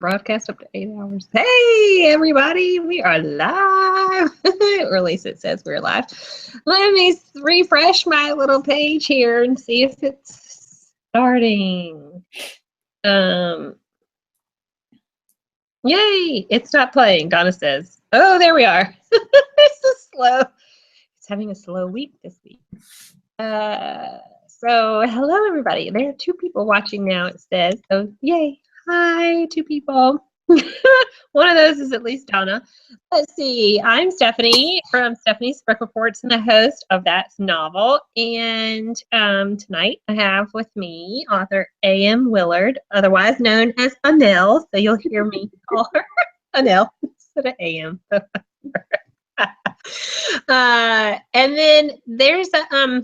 Broadcast up to 8 hours. Hey, everybody, we are live. Or at least it says we're live. Let me refresh my little page here and see if it's starting. Yay, it's not playing, Donna says. Oh, there we are. It's so slow. It's having a slow week this week. So hello, everybody. There are 2 people watching now, it says. So yay. Hi, 2 people. One of those is at least Donna. Let's see. I'm Stephanie from Stephanie's Book Reports and the host of that novel. And tonight I have with me author A.M. Willard, otherwise known as Anel. So you'll hear me call her Anel instead of A.M. And then there's a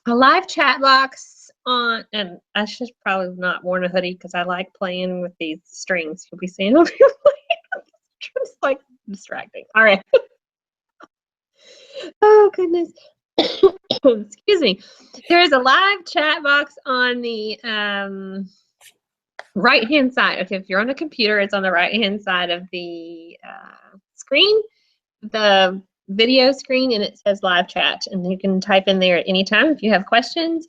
live chat box on, and I should probably not worn a hoodie because I like playing with these strings. You'll be seeing them. It's like distracting. All right. Oh goodness. Excuse me. There's a live chat box on the right-hand side. Okay, if you're on a computer, it's on the right-hand side of the screen, the video screen, and it says live chat, and you can type in there at any time if you have questions.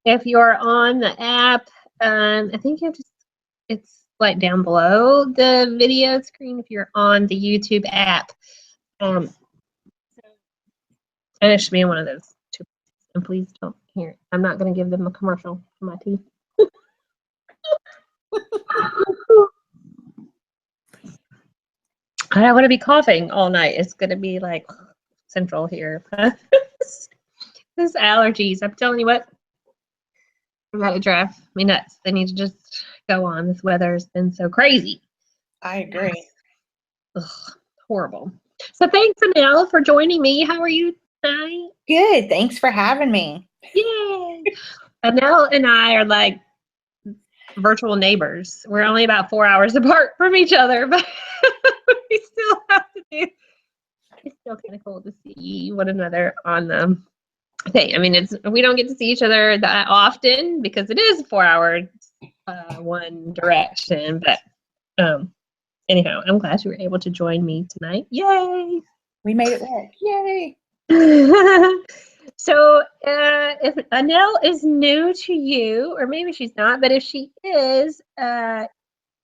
If you're on the app, I think you have to, it's like down below the video screen if you're on the YouTube app. And it should be in one of those 2. And please don't hear it. I'm not going to give them a commercial for my teeth. I don't want to be coughing all night. It's going to be like central here. This allergies. I'm telling you what. I'm about to drive me nuts. They need to just go on. This weather has been so crazy. I agree. Ugh, horrible. So thanks, Anel, for joining me. How are you tonight? Good. Thanks for having me. Yay! Anel and I are like virtual neighbors. We're only about 4 hours apart from each other, but we still have to do. It's still kind of cool to see one another on the thing. I mean, we don't get to see each other that often because it is 4 hours one direction. But anyhow, I'm glad you were able to join me tonight. Yay! We made it work. Yay! So if Anel is new to you, or maybe she's not, but if she is,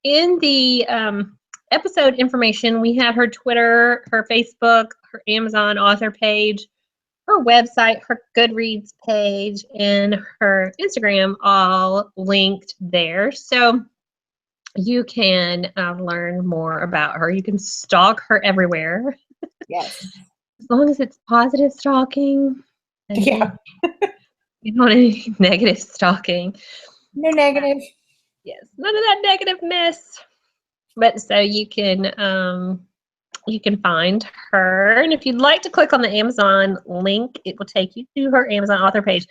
in the episode information, we have her Twitter, her Facebook, her Amazon author page, her website, her Goodreads page, and her Instagram all linked there. So you can learn more about her. You can stalk her everywhere. Yes. As long as it's positive stalking. Yeah. You don't want any negative stalking. No negative. Yes, none of that negative mess. But so you can find her, and if you'd like to click on the Amazon link, it will take you to her Amazon author page,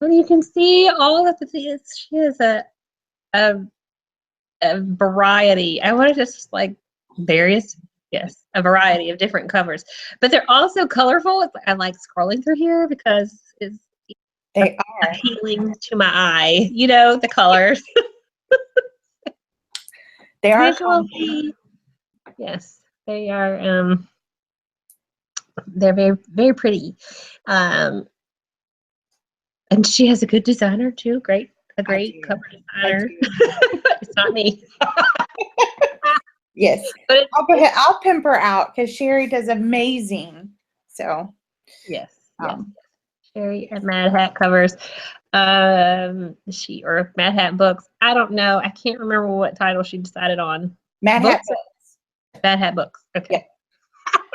and you can see all of the things. She has a variety. I want to just like a variety of different covers, but they're also colorful. I like scrolling through here because They are appealing to my eye. You know, the colors. They are visually. Yes, they are. They're very, very pretty. And she has a good designer too. A great cover designer. It's not me. Yes, but I'll pimp her out because Sherry does amazing. So yes. Sherry at Mad Hat covers. Or Mad Hat Books. I don't know. I can't remember what title she decided on. Mad Hat Books. Mad Hat Books. Okay.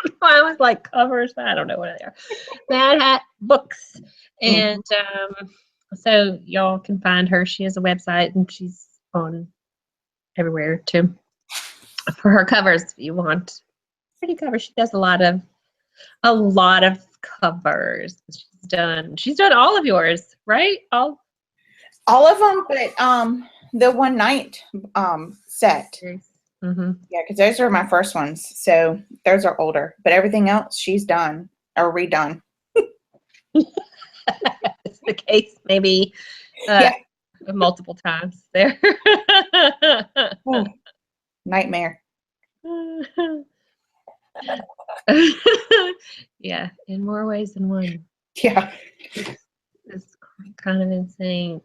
Yeah. I was like covers. I don't know what they are. Mad Hat Books. And so y'all can find her. She has a website and she's on everywhere too. For her covers, if you want pretty covers, she does a lot of covers. She's done all of yours, right? All of them, but the one night set. Mm-hmm. Yeah, because those are my first ones, so those are older. But everything else, she's done or redone. It's the case, maybe multiple times there. Nightmare. Yeah, in more ways than one. Yeah. It's kind of insane.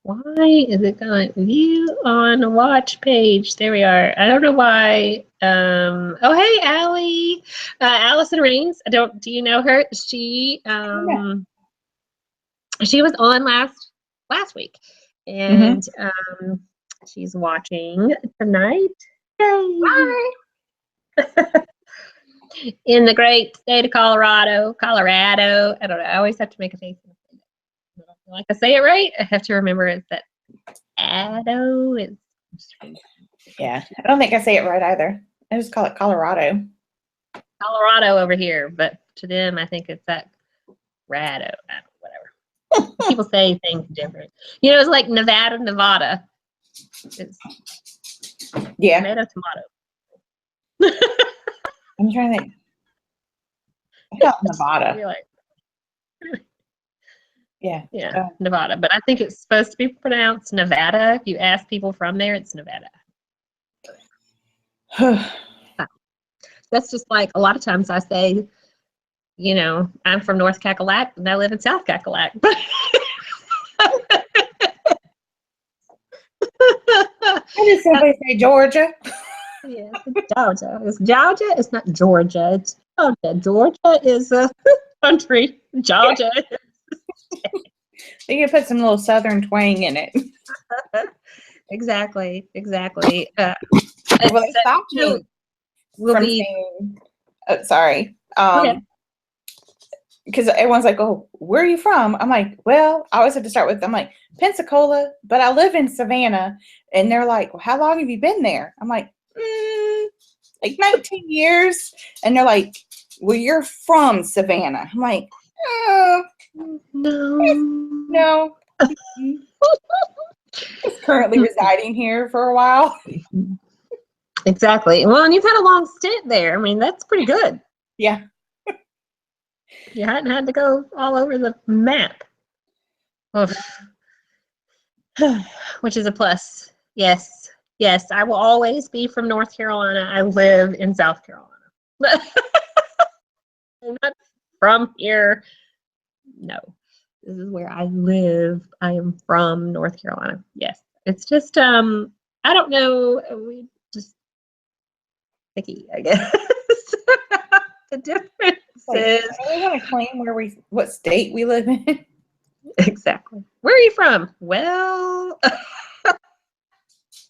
Why is it going view on watch page? There we are. I don't know why. Oh, hey, Allie. Allison Rains. Do you know her? She was on last week, and she's watching tonight. Yay. Hi. In the great state of Colorado. I don't know. I always have to make a face. Like I say it right. I have to remember it's that Ado is. Yeah, I don't think I say it right either. I just call it Colorado. Colorado over here, but to them, I think it's that Rado. Whatever. People say things different. You know, it's like Nevada. It's tomato. I'm trying to think. I thought Nevada. You're like, Yeah. Nevada. But I think it's supposed to be pronounced Nevada. If you ask people from there, it's Nevada. That's just like a lot of times I say, you know, I'm from North Cackalack and I live in South Cackalack. I just simply say Georgia. Yeah, it's Georgia. It's Georgia. It's not Georgia. It's Georgia. Georgia is a country. Georgia. You can put some little southern twang in it. Exactly. Well, they stopped me from saying, sorry. Because everyone's like, oh, where are you from? I'm like, well, I always have to start with, I'm like, Pensacola, but I live in Savannah. And they're like, well, how long have you been there? I'm like, like 19 years. And they're like, well, you're from Savannah. I'm like, no. Just currently residing here for a while. Exactly. Well, and you've had a long stint there. I mean, that's pretty good. Yeah. You hadn't had to go all over the map. Which is a plus. Yes. I will always be from North Carolina. I live in South Carolina. I'm not from here. No. This is where I live. I am from North Carolina. Yes. It's just I don't know. We just picky, I guess. The difference is I want to claim what state we live in. Exactly. Where are you from? Well,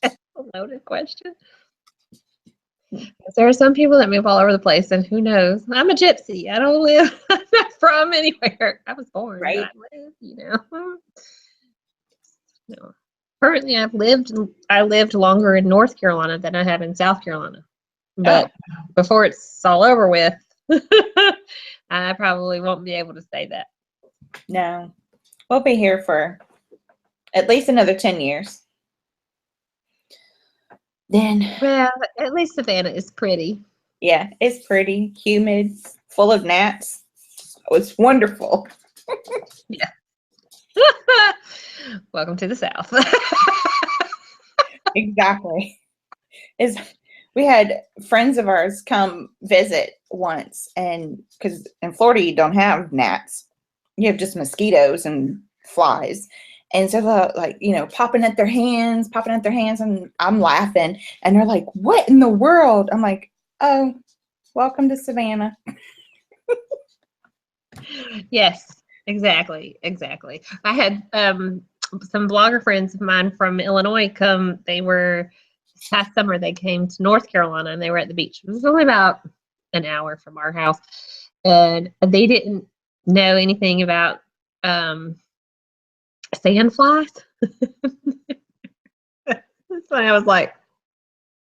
that's a loaded question. There are some people that move all over the place, and who knows? I'm a gypsy. I don't live. I'm not from anywhere. I was born, right? But I live, you know. No. Currently, I lived longer in North Carolina than I have in South Carolina. But before it's all over with, I probably won't be able to say that. No. We'll be here for at least another 10 years. Then. Well, at least Savannah is pretty. Yeah, it's pretty, humid, full of gnats. Oh, it's wonderful. Yeah. Welcome to the South. Exactly. We had friends of ours come visit once, and because in Florida you don't have gnats, you have just mosquitoes and flies. And so like, you know, popping at their hands, and I'm laughing, and they're like, what in the world? I'm like, oh, welcome to Savannah. Yes, exactly. I had some blogger friends of mine from Illinois come. Past summer, they came to North Carolina, and they were at the beach. It was only about an hour from our house, and they didn't know anything about sandflies. So I was like,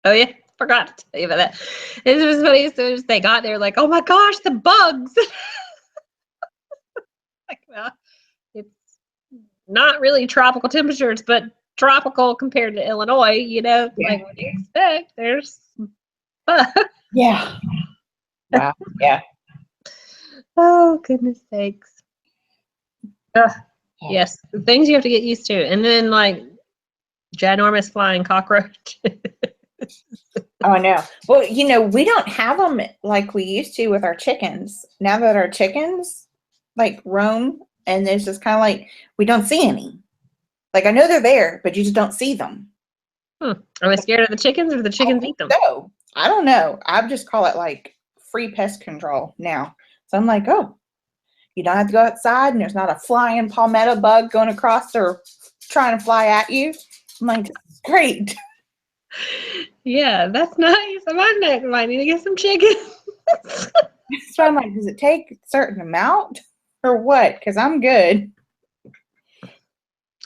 oh yeah, forgot to tell you about that. It was funny. As soon as they got there, like, oh my gosh, the bugs. Like, well, it's not really tropical temperatures, but tropical compared to Illinois, you know. Yeah. Like, what do you expect? There's bugs. Yeah. Wow. Yeah. Oh, goodness sakes. Yes, the things you have to get used to. And then, like, ginormous flying cockroaches. Oh, I know. Well, you know, we don't have them like we used to with our chickens. Now that our chickens like roam, and there's just kind of like we don't see any. Like I know they're there, but you just don't see them. Are we scared of the chickens, or do the chickens eat them? So I don't know. I just call it like free pest control now. So I'm like, oh, you don't have to go outside, and there's not a flying palmetto bug going across or trying to fly at you. I'm like, this is great. Yeah, that's nice. I might need to get some chickens. So I'm like, does it take a certain amount or what? Because I'm good.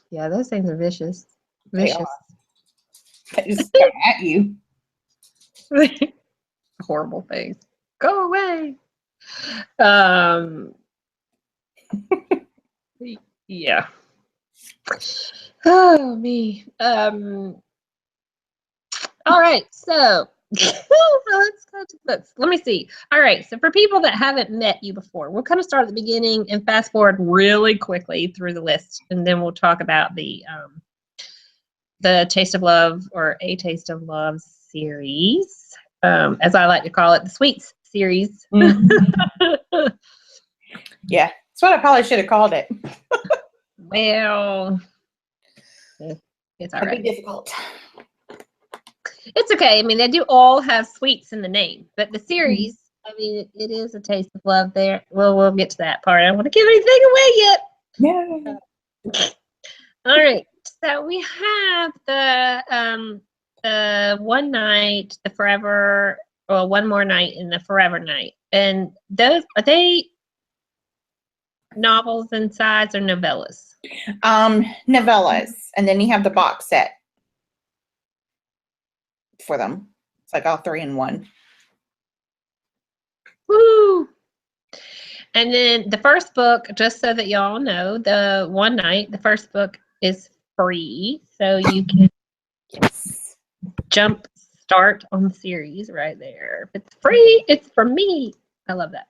Yeah, those things are vicious. They Vicious. They just come at you. Horrible things. Go away. Yeah. Oh me. All right, so let's go to books. Let me see. All right, so for people that haven't met you before, we'll kind of start at the beginning and fast forward really quickly through the list, and then we'll talk about the Taste of Love, or A Taste of Love series, as I like to call it, the Sweets series. Mm-hmm. Yeah, that's what I probably should have called it. Well, it's all right. It'd be difficult. It's okay. I mean, they do all have sweets in the name, but the series, I mean, it is A Taste of Love there. Well, we'll get to that part. I don't want to give anything away yet. Yeah. All right. So we have the One Night, the Forever, or One More Night, and the Forever Night. And those, are they novels inside or novellas? Novellas, and then you have the box set for them. It's like all 3 in 1. Woo! And then the first book, just so that y'all know, the One Night, the first book is free, so you can jump start on the series right there. If it's free, it's for me. I love that.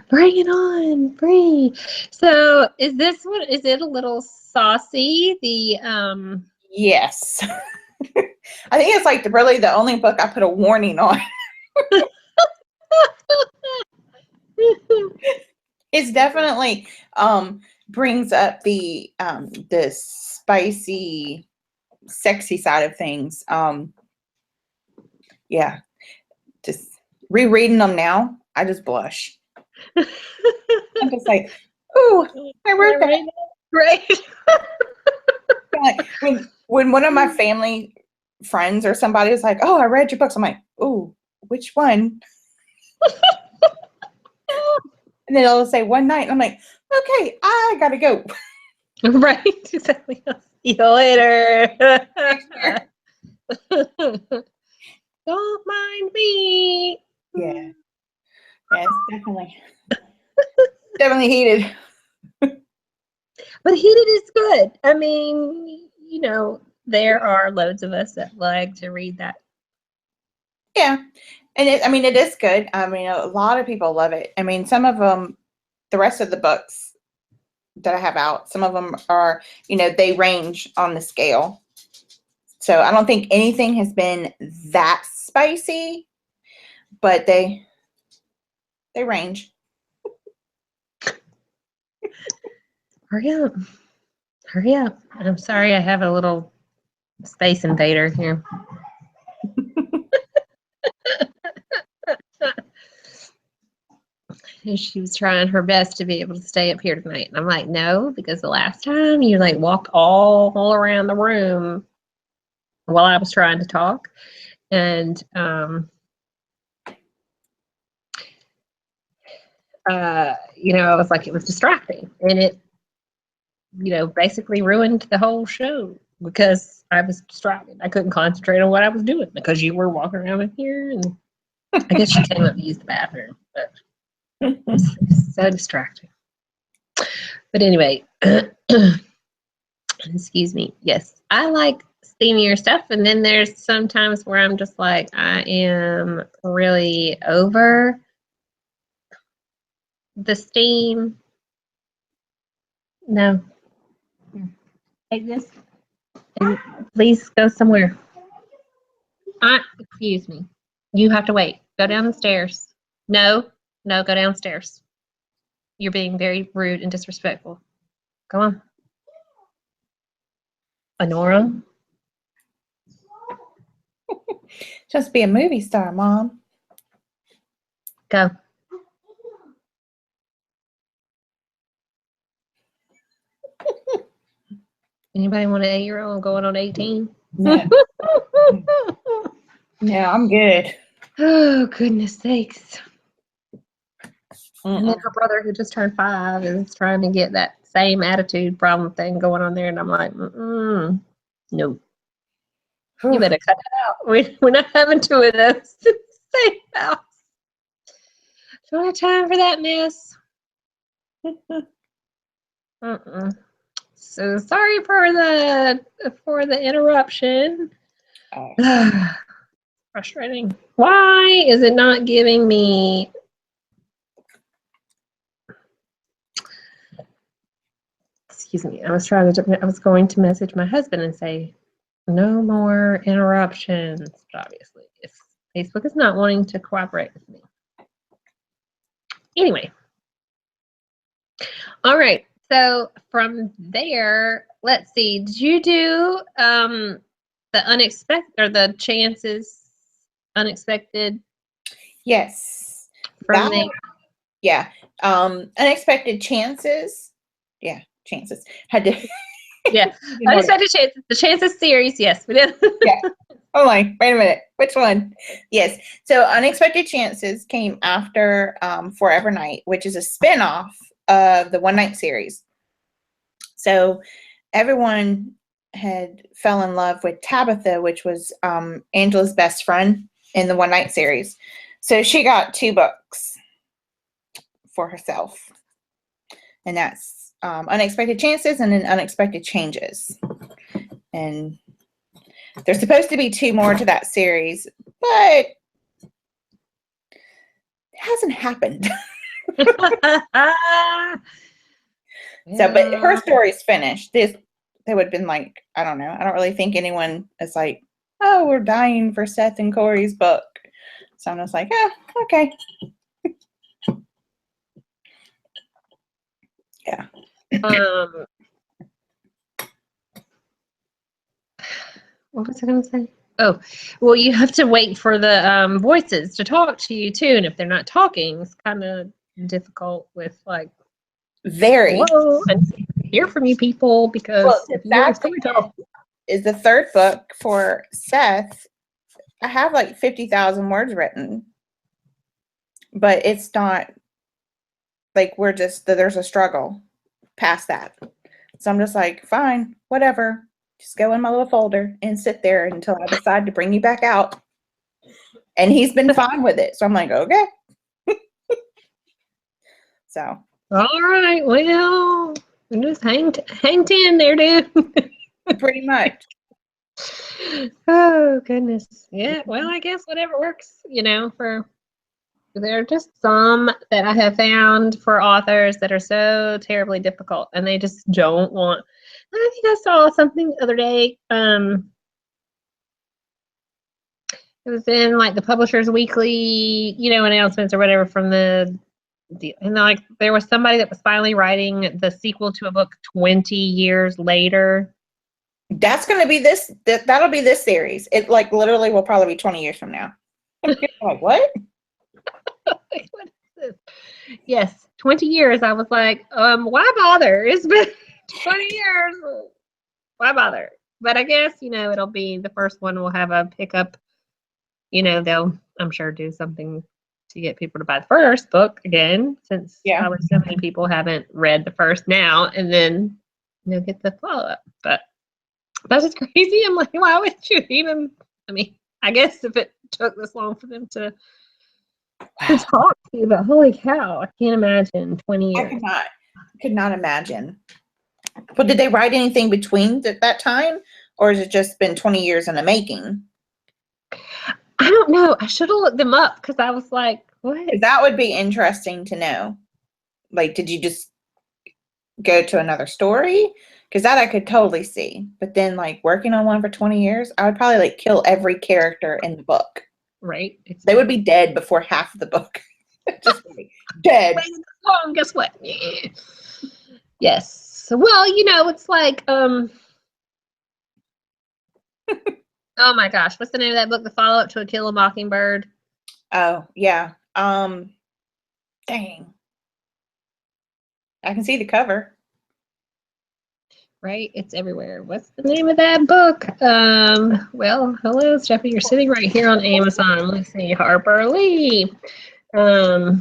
Bring it on, free. So is this one, is it a little saucy? Yes. I think it's like really the only book I put a warning on. It's definitely brings up the spicy, sexy side of things. Yeah, just rereading them now, I just blush. I'm just like, ooh, I wrote that. Right. Like, when one of my family friends or somebody is like, oh, I read your books, I'm like, ooh, which one? And then they'll say One Night, and I'm like, okay, I gotta go. Right, exactly. I'll see you later. Don't mind me. Yeah, it's definitely heated. But heated is good. I mean, you know, there are loads of us that like to read that. Yeah, and it is good. I mean, a lot of people love it. I mean, some of them, the rest of the books that I have out, some of them are, they range on the scale. So I don't think anything has been that spicy, but they range. Hurry up. Hurry up. I'm sorry, I have a little space invader here. She was trying her best to be able to stay up here tonight. And I'm like, no, because the last time you like walked all around the room while I was trying to talk. And I was like, it was distracting. And it, basically ruined the whole show because I was distracted. I couldn't concentrate on what I was doing because you were walking around in here, and I guess she came up to use the bathroom, but it's so distracting. But anyway, excuse me. Yes, I like steamier stuff, and then there's some times where I'm just like, I am really over the steam. No. Take this and please go somewhere. Excuse me. You have to wait. Go down the stairs. No, no, go downstairs. You're being very rude and disrespectful. Come on. Honora. Just be a movie star, Mom. Go. Anybody want an 8-year-old going on 18? No. No, I'm good. Oh, goodness sakes. And then Mm-mm. her brother, who just turned 5, is trying to get that same attitude problem thing going on there. And I'm like, no. You Whew. better cut it out. We're not having 2 of those in the same house. Don't have time for that mess. So sorry for the interruption. Oh. Frustrating. Why is it not giving me? Excuse me. I was going to message my husband and say, no more interruptions. But obviously, Facebook is not wanting to cooperate with me. Anyway. All right. So from there, let's see. Did you do the unexpected or the chances unexpected? Yes. From there. Yeah. Unexpected chances. Yeah, chances. Had to. Yeah. Unexpected chances. The chances series. Yes, we did. Yeah. Oh my, wait a minute. Which one? Yes. So Unexpected Chances came after Forever Night, which is a spinoff of the One Night series. So everyone had fell in love with Tabitha, which was Angela's best friend in the One Night series. So she got 2 books for herself. And that's Unexpected Chances and then Unexpected Changes. And there's supposed to be 2 more to that series, but it hasn't happened. So, but her story's finished. They would have been like, I don't know. I don't really think anyone is like, oh, we're dying for Seth and Corey's book. So I'm just like, okay. Yeah. What was I going to say? Oh, well, you have to wait for the voices to talk to you too, and if they're not talking, it's kind of difficult with like Very. Hello, and hear from you people because if you hear the story tell. Is the 3rd book for Seth. I have like 50,000 words written, but it's not like there's a struggle past that. So I'm just like, fine, whatever. Just go in my little folder and sit there until I decide to bring you back out. And he's been fine with it. So I'm like, okay. So. All right. Well, just hang 10 there, dude. Pretty much. Oh, goodness. Yeah. Well, I guess whatever works, there are just some that I have found for authors that are so terribly difficult and they just don't want. I think I saw something the other day. It was in like the Publishers Weekly, announcements or whatever from and like there was somebody that was finally writing the sequel to a book 20 years later. That's going to be that'll be this series. It like literally will probably be 20 years from now. Like, what? What is this? Yes, 20 years. I was like, why bother? It's been 20 years. Why bother? But I guess, it'll be the first one will have a pickup. They'll, I'm sure, do something to get people to buy the first book again, since probably so many people haven't read the first now, and then get the follow-up. But that's just crazy. I'm like, why would you even? I mean, I guess if it took this long for them to talk to you, but holy cow, I can't imagine 20 years. I could not imagine. But did they write anything between that time, or has it just been 20 years in the making? I don't know. I should have looked them up because I was like, what? That would be interesting to know. Like, did you just go to another story? because that I could totally see. But then, like, working on one for 20 years, I would probably, like, kill every character in the book. Right. They would be dead before half of the book. Just like, dead. Waited this long, guess what? Yeah. Yes. Well, it's like, oh my gosh, what's the name of that book? The follow-up to A Kill a Mockingbird. Oh, yeah. Dang. I can see the cover. Right? It's everywhere. What's the name of that book? Well, hello, Stephanie. You're sitting right here on Amazon. Let's see. Harper Lee. Go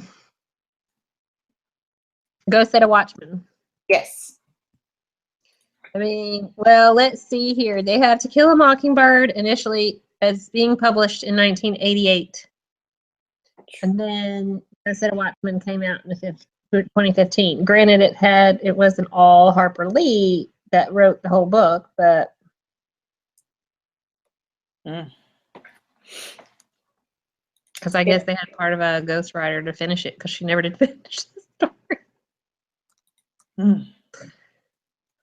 Set a Watchman. Yes. I mean, well, let's see here. They have To Kill a Mockingbird initially as being published in 1988. And then Go Set a Watchman came out in 2015. Granted, it wasn't all Harper Lee that wrote the whole book, but because I guess they had part of a ghostwriter to finish it because she never did finish the story.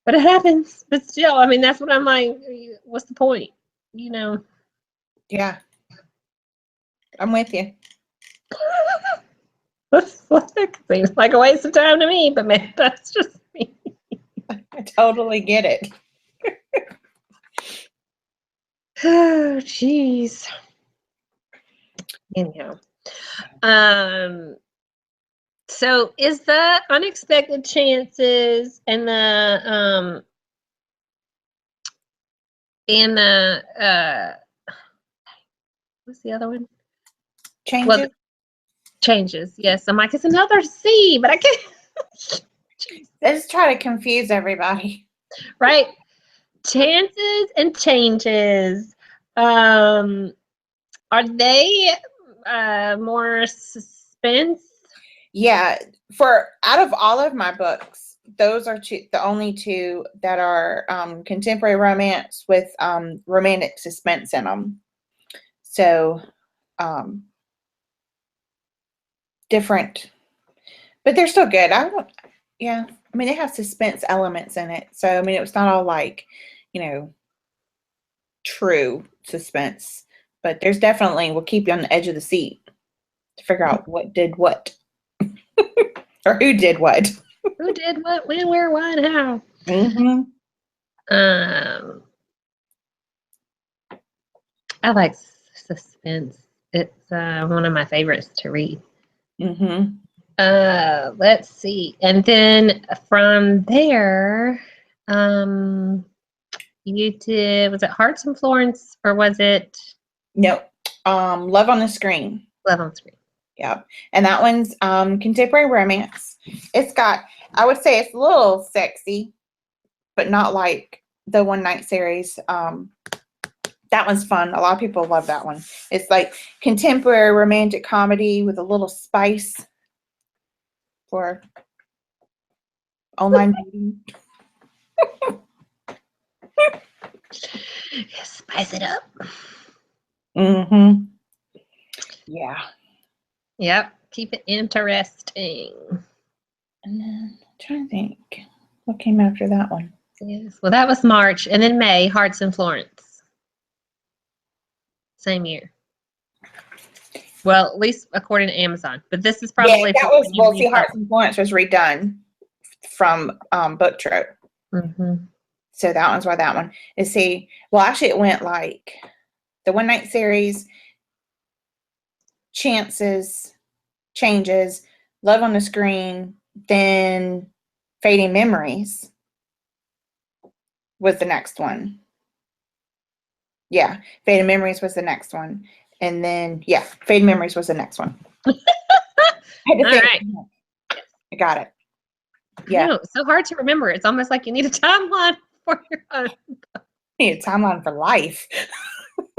But it happens. But still, I mean, that's what I'm like, what's the point? Yeah. I'm with you. Seems like a waste of time to me, but maybe that's just me. I totally get it. Oh, jeez. Anyhow. So is the Unexpected Chances and the what's the other one? Changes. Yes. I'm like, it's another C, but I can't. Let's try to confuse everybody. Right. Chances and Changes. Are they more suspense? Yeah. Out of all of my books, those are the only two that are contemporary romance with romantic suspense in them. So different, but they're still good. I mean, they have suspense elements in it. So, I mean, it was not all like, true suspense, but there's definitely will keep you on the edge of the seat to figure out what did what or who did what. Who did what, when, where, why, and how. I like suspense. It's one of my favorites to read. Let's see. And then from there, you did, was it Hearts in Florence or was it? No. Love on the Screen. Love on the Screen. Yeah. And that one's contemporary romance. It's got, I would say it's a little sexy, but not like the one night series. That one's fun. A lot of people love that one. It's like contemporary romantic comedy with a little spice for online dating. Spice it up. Yeah. Yep. Keep it interesting. And then I'm trying to think what came after that one. Yes. Well, that was March, and then May, Hearts in Florence. Same year. Well, at least according to Amazon. But this is probably that was Hearts in Florence was redone from Book Trope. So that one's why that one is. Actually, it went like the one night series, Chances, Changes, Love on the Screen, then Fading Memories was the next one. Yeah, Fading Memories was the next one. And then, Fading Memories was the next one. I had to think. Right. I got it. Yeah. No, it's so hard to remember. It's almost like you need a timeline for your own. You need a timeline for life.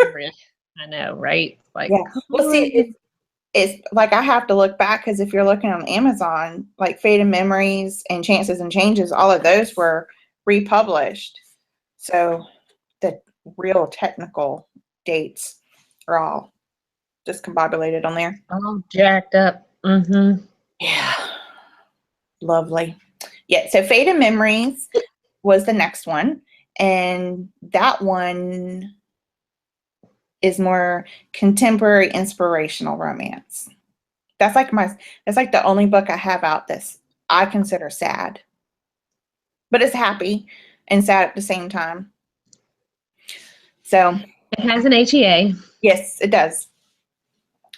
I know, right? Like, well, see, it's like I have to look back because if you're looking on Amazon, like Faded Memories and Chances and Changes, all of those were republished. So the real technical dates are all discombobulated on there. All jacked up. Yeah. Lovely. Yeah. So Faded Memories was the next one, and that one is more contemporary inspirational romance. That's like the only book I have out this I consider sad, but it's happy and sad at the same time. So it has an HEA. yes, it does.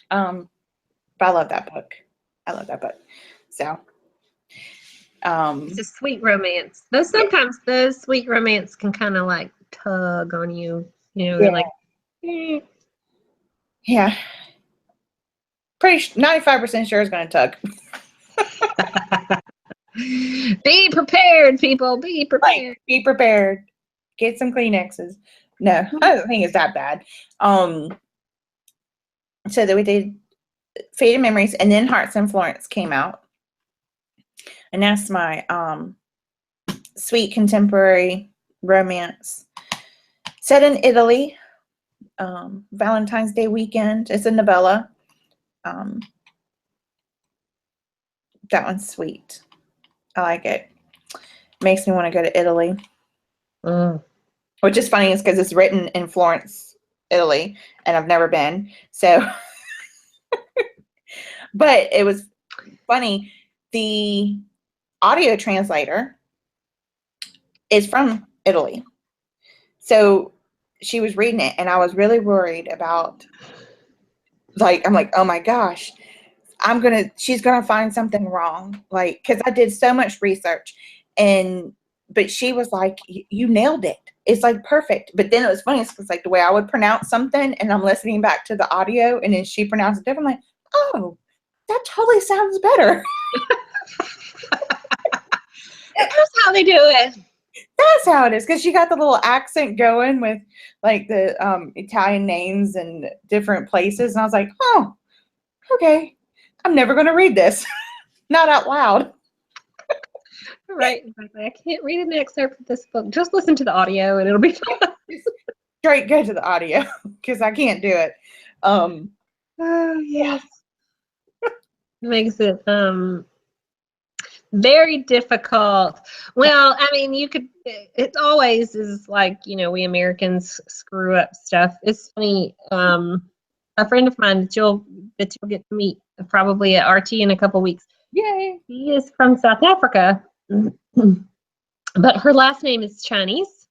But I love that book. So It's a sweet romance. Though sometimes those sweet romance can kind of like tug on you. You know, they're like, yeah. Pretty 95% sure it's going to tug. Be prepared, people. Be prepared. Like, be prepared. Get some Kleenexes. No, I don't think it's that bad. So that we did Faded Memories, and then Hearts in Florence came out. And that's my sweet contemporary romance set in Italy. Valentine's Day weekend. It's a novella. That one's sweet. I like it. Makes me want to go to Italy. Which is funny, is because it's written in Florence, Italy, and I've never been. So, but it was funny. The audio translator is from Italy. So she was reading it, and I was really worried about, like, I'm like, oh my gosh, she's gonna find something wrong. Like, because I did so much research, but she was like, you nailed it. It's like perfect. But then it was funny, it's like the way I would pronounce something, and I'm listening back to the audio, and then she pronounced it differently. Oh, that totally sounds better. That's how they do it. That's how it is, because she got the little accent going with like the Italian names and different places, and I was like, oh, okay, I'm never going to read this. Not out loud. Right, exactly. I can't read an excerpt of this book. Just listen to the audio, and it'll be fine. Straight go to the audio, because I can't do it. Oh yes, makes it very difficult. Well, I mean, it always is like, you know, we Americans screw up stuff. It's funny. A friend of mine that you'll get to meet probably at RT in a couple weeks. Yay! He is from South Africa, but her last name is Chinese.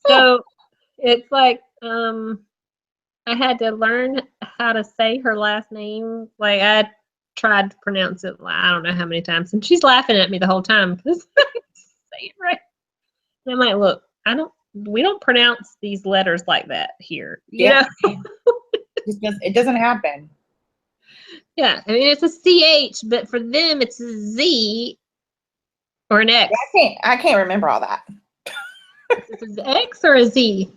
So it's like I had to learn how to say her last name. Like, I tried to pronounce it, I don't know how many times, and she's laughing at me the whole time because I say it right. And I'm like, look, we don't pronounce these letters like that here. You know? It doesn't happen. Yeah, I mean, it's a CH, but for them it's a Z or an X. I can't remember all that. Is it an X or a Z?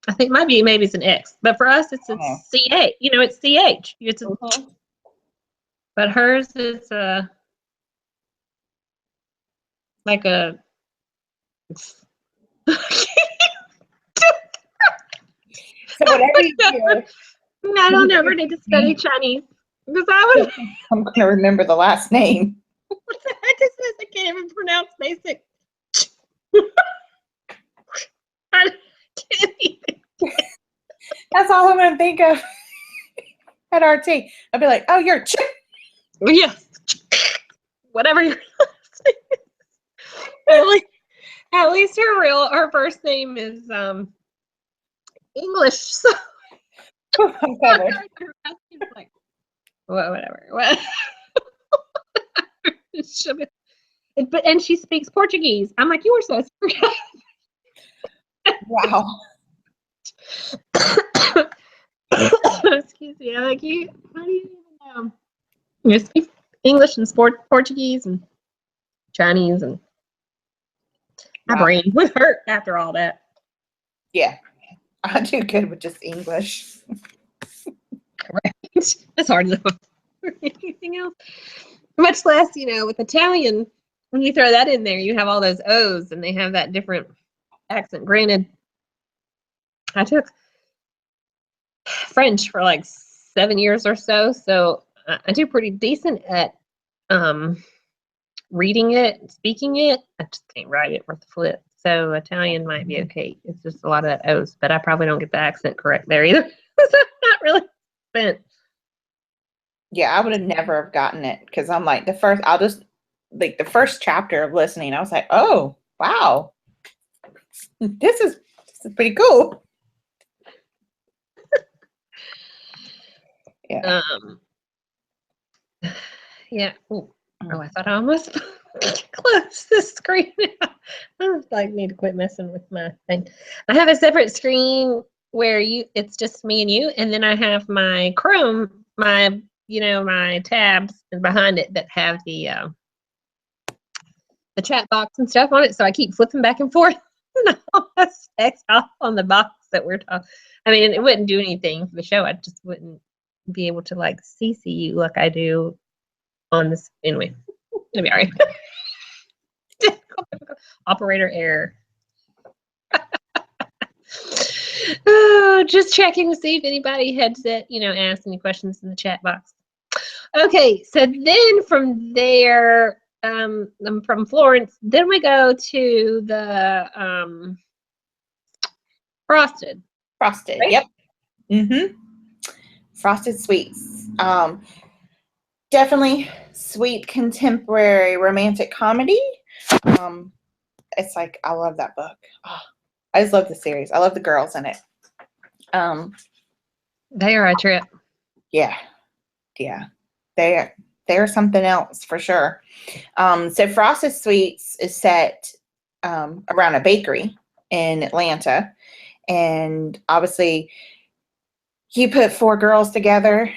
I think maybe it's an X, but for us it's a CH. You know, it's CH. It's but hers is like a. So whatever you do, I don't ever need to study Chinese because I'm going to remember the last name. What the heck is this? I can't even pronounce basic. I can't even. That's all I'm going to think of at RT. I'll be like, oh, you're Yes. Whatever your last name is. At least her first name is English. So I'm covered. like, whatever. And she speaks Portuguese. I'm like, you were so smart. Wow. Excuse me. I'm like, how do you even know? You speak English and Portuguese and Chinese, and my brain would hurt after all that. Yeah, I do good with just English. Right. It's hard enough for anything else. Much less, you know, with Italian, when you throw that in there, you have all those O's and they have that different accent. Granted, I took French for like 7 years or so, so I do pretty decent at reading it, speaking it. I just can't write it worth a flip. So Italian might be okay. It's just a lot of that O's, but I probably don't get the accent correct there either. So not really spent. Yeah, I would have never have gotten it because I'm like the first chapter of listening, I was like, oh wow, this is pretty cool. Yeah. Yeah. Ooh. Oh, I thought I almost closed the screen. I was like, need to quit messing with my thing. I have a separate screen where it's just me and you, and then I have my Chrome, my tabs behind it that have the chat box and stuff on it. So I keep flipping back and forth. And I'll just text off on the box that we're talking. I mean, it wouldn't do anything for the show. I just wouldn't be able to like CC you like I do on this. Anyway, it'll be all right. Operator error. Oh, just checking to see if anybody had asked any questions in the chat box. Okay, so then from there, from Florence, then we go to the Frosted. Frosted, right? Yep. Mm-hmm. Frosted Sweets. Definitely sweet contemporary romantic comedy. It's like, I love that book. Oh, I just love the series. I love the girls in it. They are a trip. Yeah. They're something else for sure. So Frosted Sweets is set around a bakery in Atlanta, and obviously you put 4 girls together,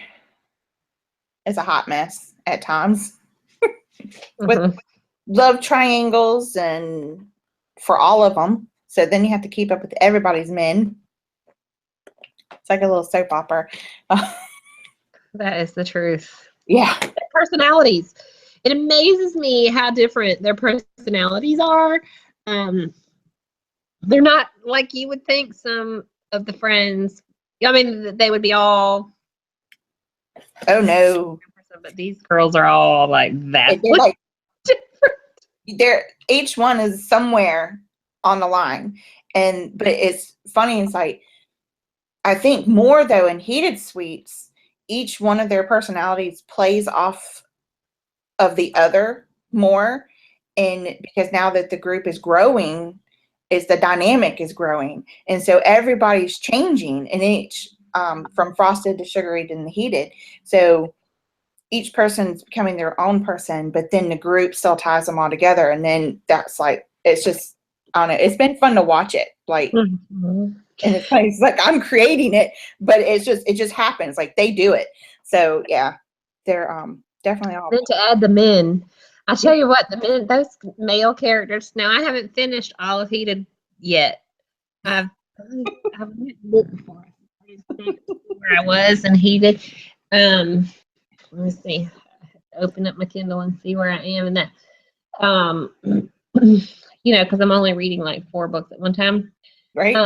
it's a hot mess at times. With love triangles and for all of them. So then you have to keep up with everybody's men. It's like a little soap opera. That is the truth. Yeah. Their personalities. It amazes me how different their personalities are. They're not like you would think some of the friends. I mean, they would be all. Oh no. But these girls are all like that. They're each one is somewhere on the line. But it's funny, it's like, I think more though in Heated Sweets, each one of their personalities plays off of the other more. And because now that the group is growing, the dynamic is growing. And so everybody's changing in each, from Frosted to Sugary to Heated. So each person's becoming their own person, but then the group still ties them all together. And then that's like, it's just, I don't know, it's been fun to watch it. Like, and it's funny, it's like I'm creating it, but it just happens. Like they do it. So yeah, they're definitely all. Then to add the men, I'll tell you what, the men, those male characters. Now I haven't finished all of Heated yet. I've looked for where I was in Heated. Let me see. Open up my Kindle and see where I am in that. Because I'm only reading like 4 books at one time. Right.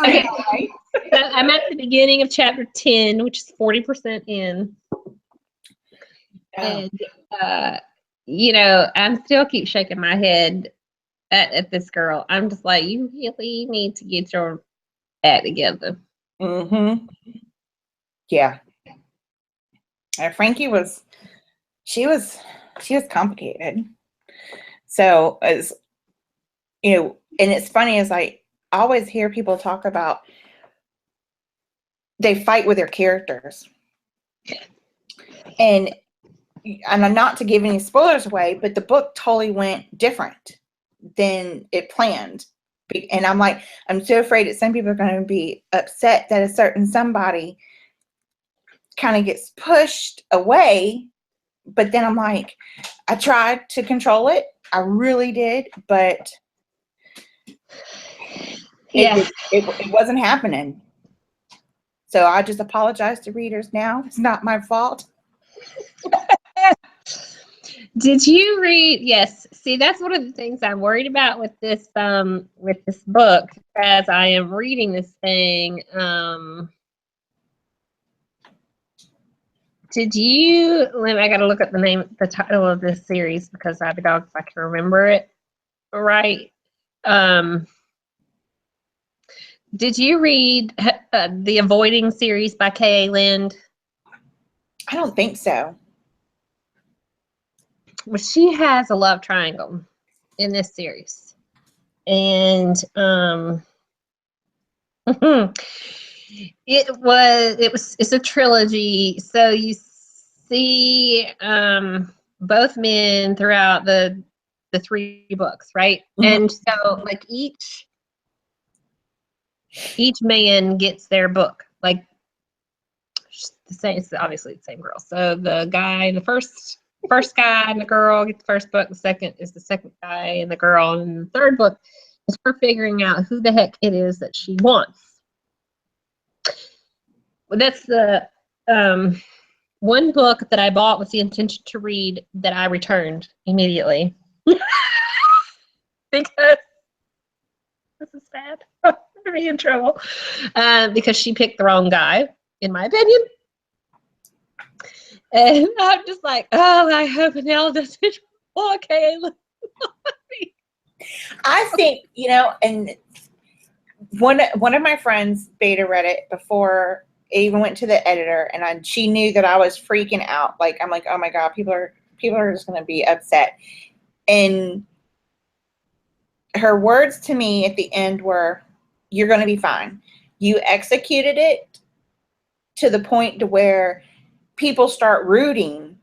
Okay. So I'm at the beginning of chapter 10, which is 40% in. And I'm still keep shaking my head at this girl. I'm just like, you really need to get your act together. Mm-hmm. Yeah. Frankie was complicated. So as and it's funny, as I always hear people talk about, they fight with their characters. And I'm not to give any spoilers away, but the book totally went different than it planned. And I'm like, I'm so afraid that some people are going to be upset that a certain somebody kind of gets pushed away. But then I'm like, I tried to control it. I really did. But it wasn't happening. So I just apologize to readers now. It's not my fault. Did you read? Yes. See, that's one of the things I'm worried about with this book, as I am reading this thing. Did you? I got to look at the title of this series because I have a dog, if I can remember it right. Did you read the Avoiding series by K.A. Lind? I don't think so. Well, she has a love triangle in this series, and it's a trilogy. So you see both men throughout the 3 books, right? Mm-hmm. And so like each man gets their book, like the same. It's obviously the same girl. So the guy in the first guy and the girl get the first book. The second is the second guy and the girl, and the third book is her figuring out who the heck it is that she wants. Well, that's the one book that I bought with the intention to read that I returned immediately because this is bad. I'm gonna be in trouble because she picked the wrong guy, in my opinion. And I'm just like, oh, I hope Nell doesn't walk Caleb. I think, and one of my friends beta read it before it even went to the editor, and she knew that I was freaking out. Like, I'm like, oh my God, people are just going to be upset. And her words to me at the end were, you're going to be fine. You executed it to the point to where people start rooting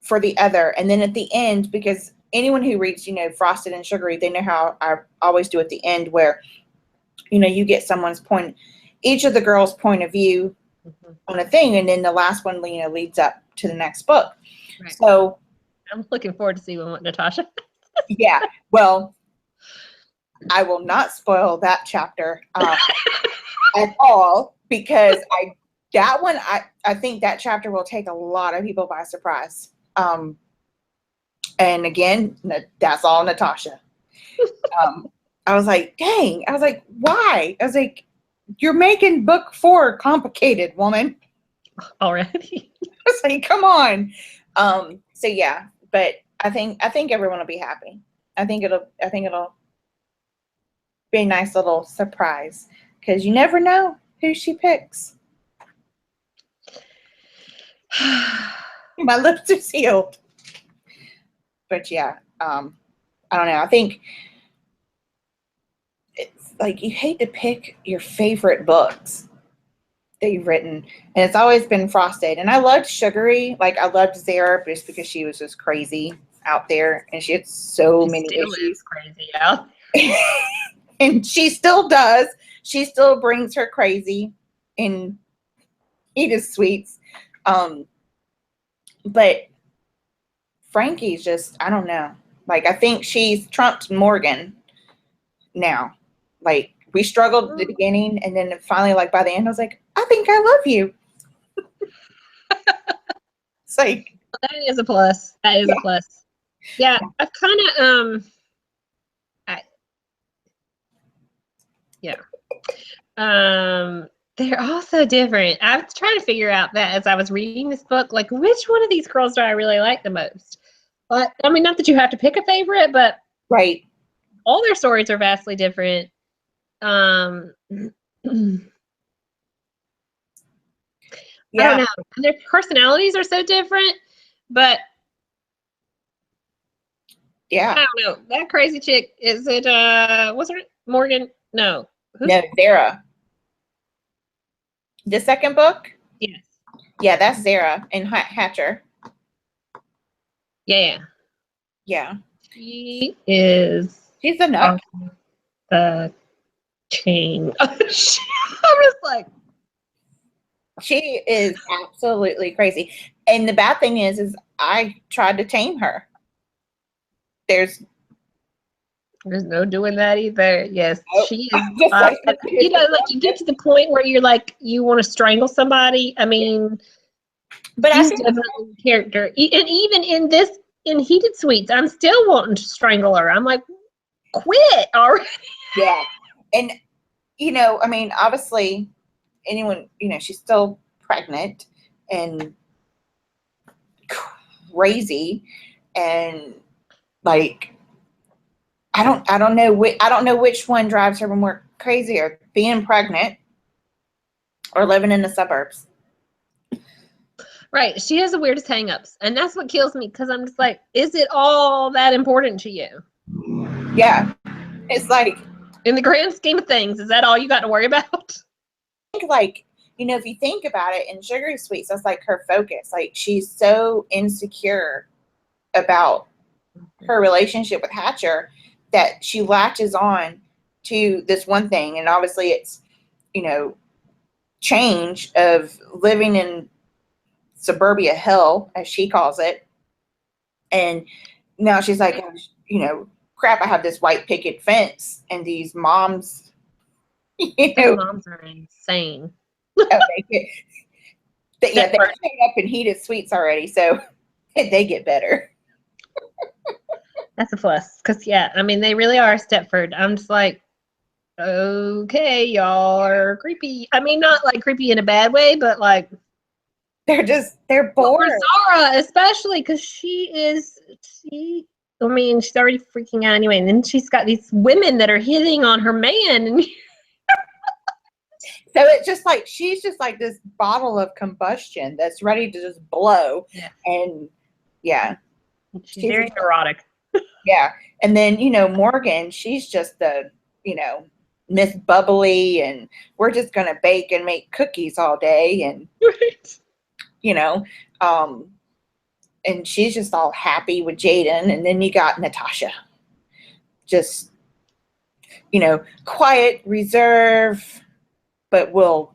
for the other. And then at the end, because anyone who reads, Frosted and Sugary, they know how I always do at the end where, you get someone's point, each of the girls' point of view on a thing. And then the last one, leads up to the next book. Right. So I'm looking forward to seeing what Natasha. Yeah. Well, I will not spoil that chapter at all because I think that chapter will take a lot of people by surprise. And again, that's all Natasha. I was like, dang. I was like, why? I was like, you're making book 4 complicated, woman. Already. I was like, come on. So yeah, but I think everyone will be happy. I think it'll be a nice little surprise because you never know who she picks. My lips are sealed. But yeah, I don't know. I think it's like you hate to pick your favorite books that you've written, and it's always been Frosted. And I loved Sugary. Like I loved Zara just because she was just crazy out there, and she had so many issues. Is crazy out. And she still does. She still brings her crazy in Edith Sweets. But Frankie's just, I don't know. Like, I think she's trumped Morgan now. Like, we struggled at the beginning, and then finally, like, by the end, I was like, I think I love you. It's like. That is a plus. That is a plus. Yeah, I've kind of, they're all so different. I was trying to figure out that as I was reading this book, like which one of these girls do I really like the most? But I mean, not that you have to pick a favorite, but right, all their stories are vastly different. Yeah, I don't know. And their personalities are so different, but yeah, I don't know. That crazy chick, is it? Was it Morgan? No. No, Zara. The second book? Yes. Yeah, that's Zara and Hatcher. Yeah. Yeah. She is. She's a nut. The chain. I'm just like. She is absolutely crazy. And the bad thing is I tried to tame her. There's no doing that either. Yes, nope. She is. Like you get to the point where you're like, you want to strangle somebody. I mean, but she's definitely a character. And even in Heated Sweets, I'm still wanting to strangle her. I'm like, quit already. Yeah. And, I mean, obviously, anyone, she's still pregnant. And crazy, and like I don't know which one drives her more crazy, or being pregnant or living in the suburbs. Right. She has the weirdest hang-ups. And that's what kills me, because I'm just like, is it all that important to you? Yeah. It's like, in the grand scheme of things, is that all you got to worry about? I think, like, if you think about it, in Sugary Sweets, that's like her focus. Like, she's so insecure about her relationship with Hatcher that she latches on to this one thing. And obviously it's, change of living in suburbia hell, as she calls it. And now she's like, crap, I have this white picket fence and these moms, Those moms are insane. they showed up in heated sweets already, so they get better. That's a plus, because they really are Stepford. I'm just like, okay, y'all are creepy. I mean, not like creepy in a bad way, but like they're bored. Zara, especially, because she's already freaking out anyway, and then she's got these women that are hitting on her man, and so it's just like she's just like this bottle of combustion that's ready to just blow. And she's very neurotic. Yeah. And then, Morgan, she's just the, Miss Bubbly, and we're just going to bake and make cookies all day. And, and she's just all happy with Jaden. And then you got Natasha, just, quiet, reserve, but will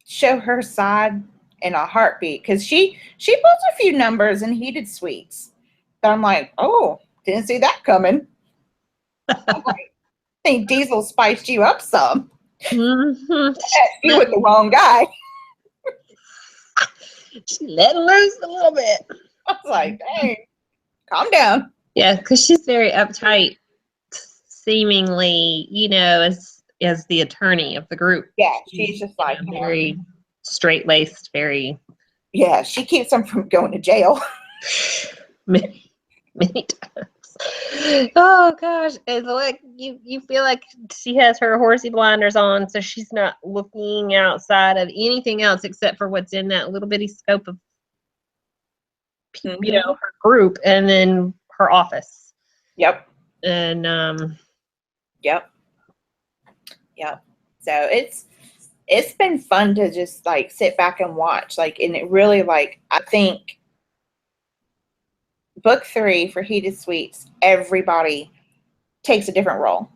show her side in a heartbeat. Because she puts a few numbers in Heated Sweets. But I'm like, oh, didn't see that coming. I'm like, I think Diesel spiced you up some. Mm-hmm. You with the wrong guy. She let loose a little bit. I was like, dang, calm down. Yeah, because she's very uptight, seemingly, as the attorney of the group. Yeah, she's just like very straight-laced, very. Yeah, she keeps them from going to jail. Many times. Oh gosh, it's like you feel like she has her horsey blinders on, so she's not looking outside of anything else except for what's in that little bitty scope of her group, and then her office. Yep. And Yep. So it's been fun to just like sit back and watch, like, and it really, like, I think book 3 for Heated Sweets, everybody takes a different role.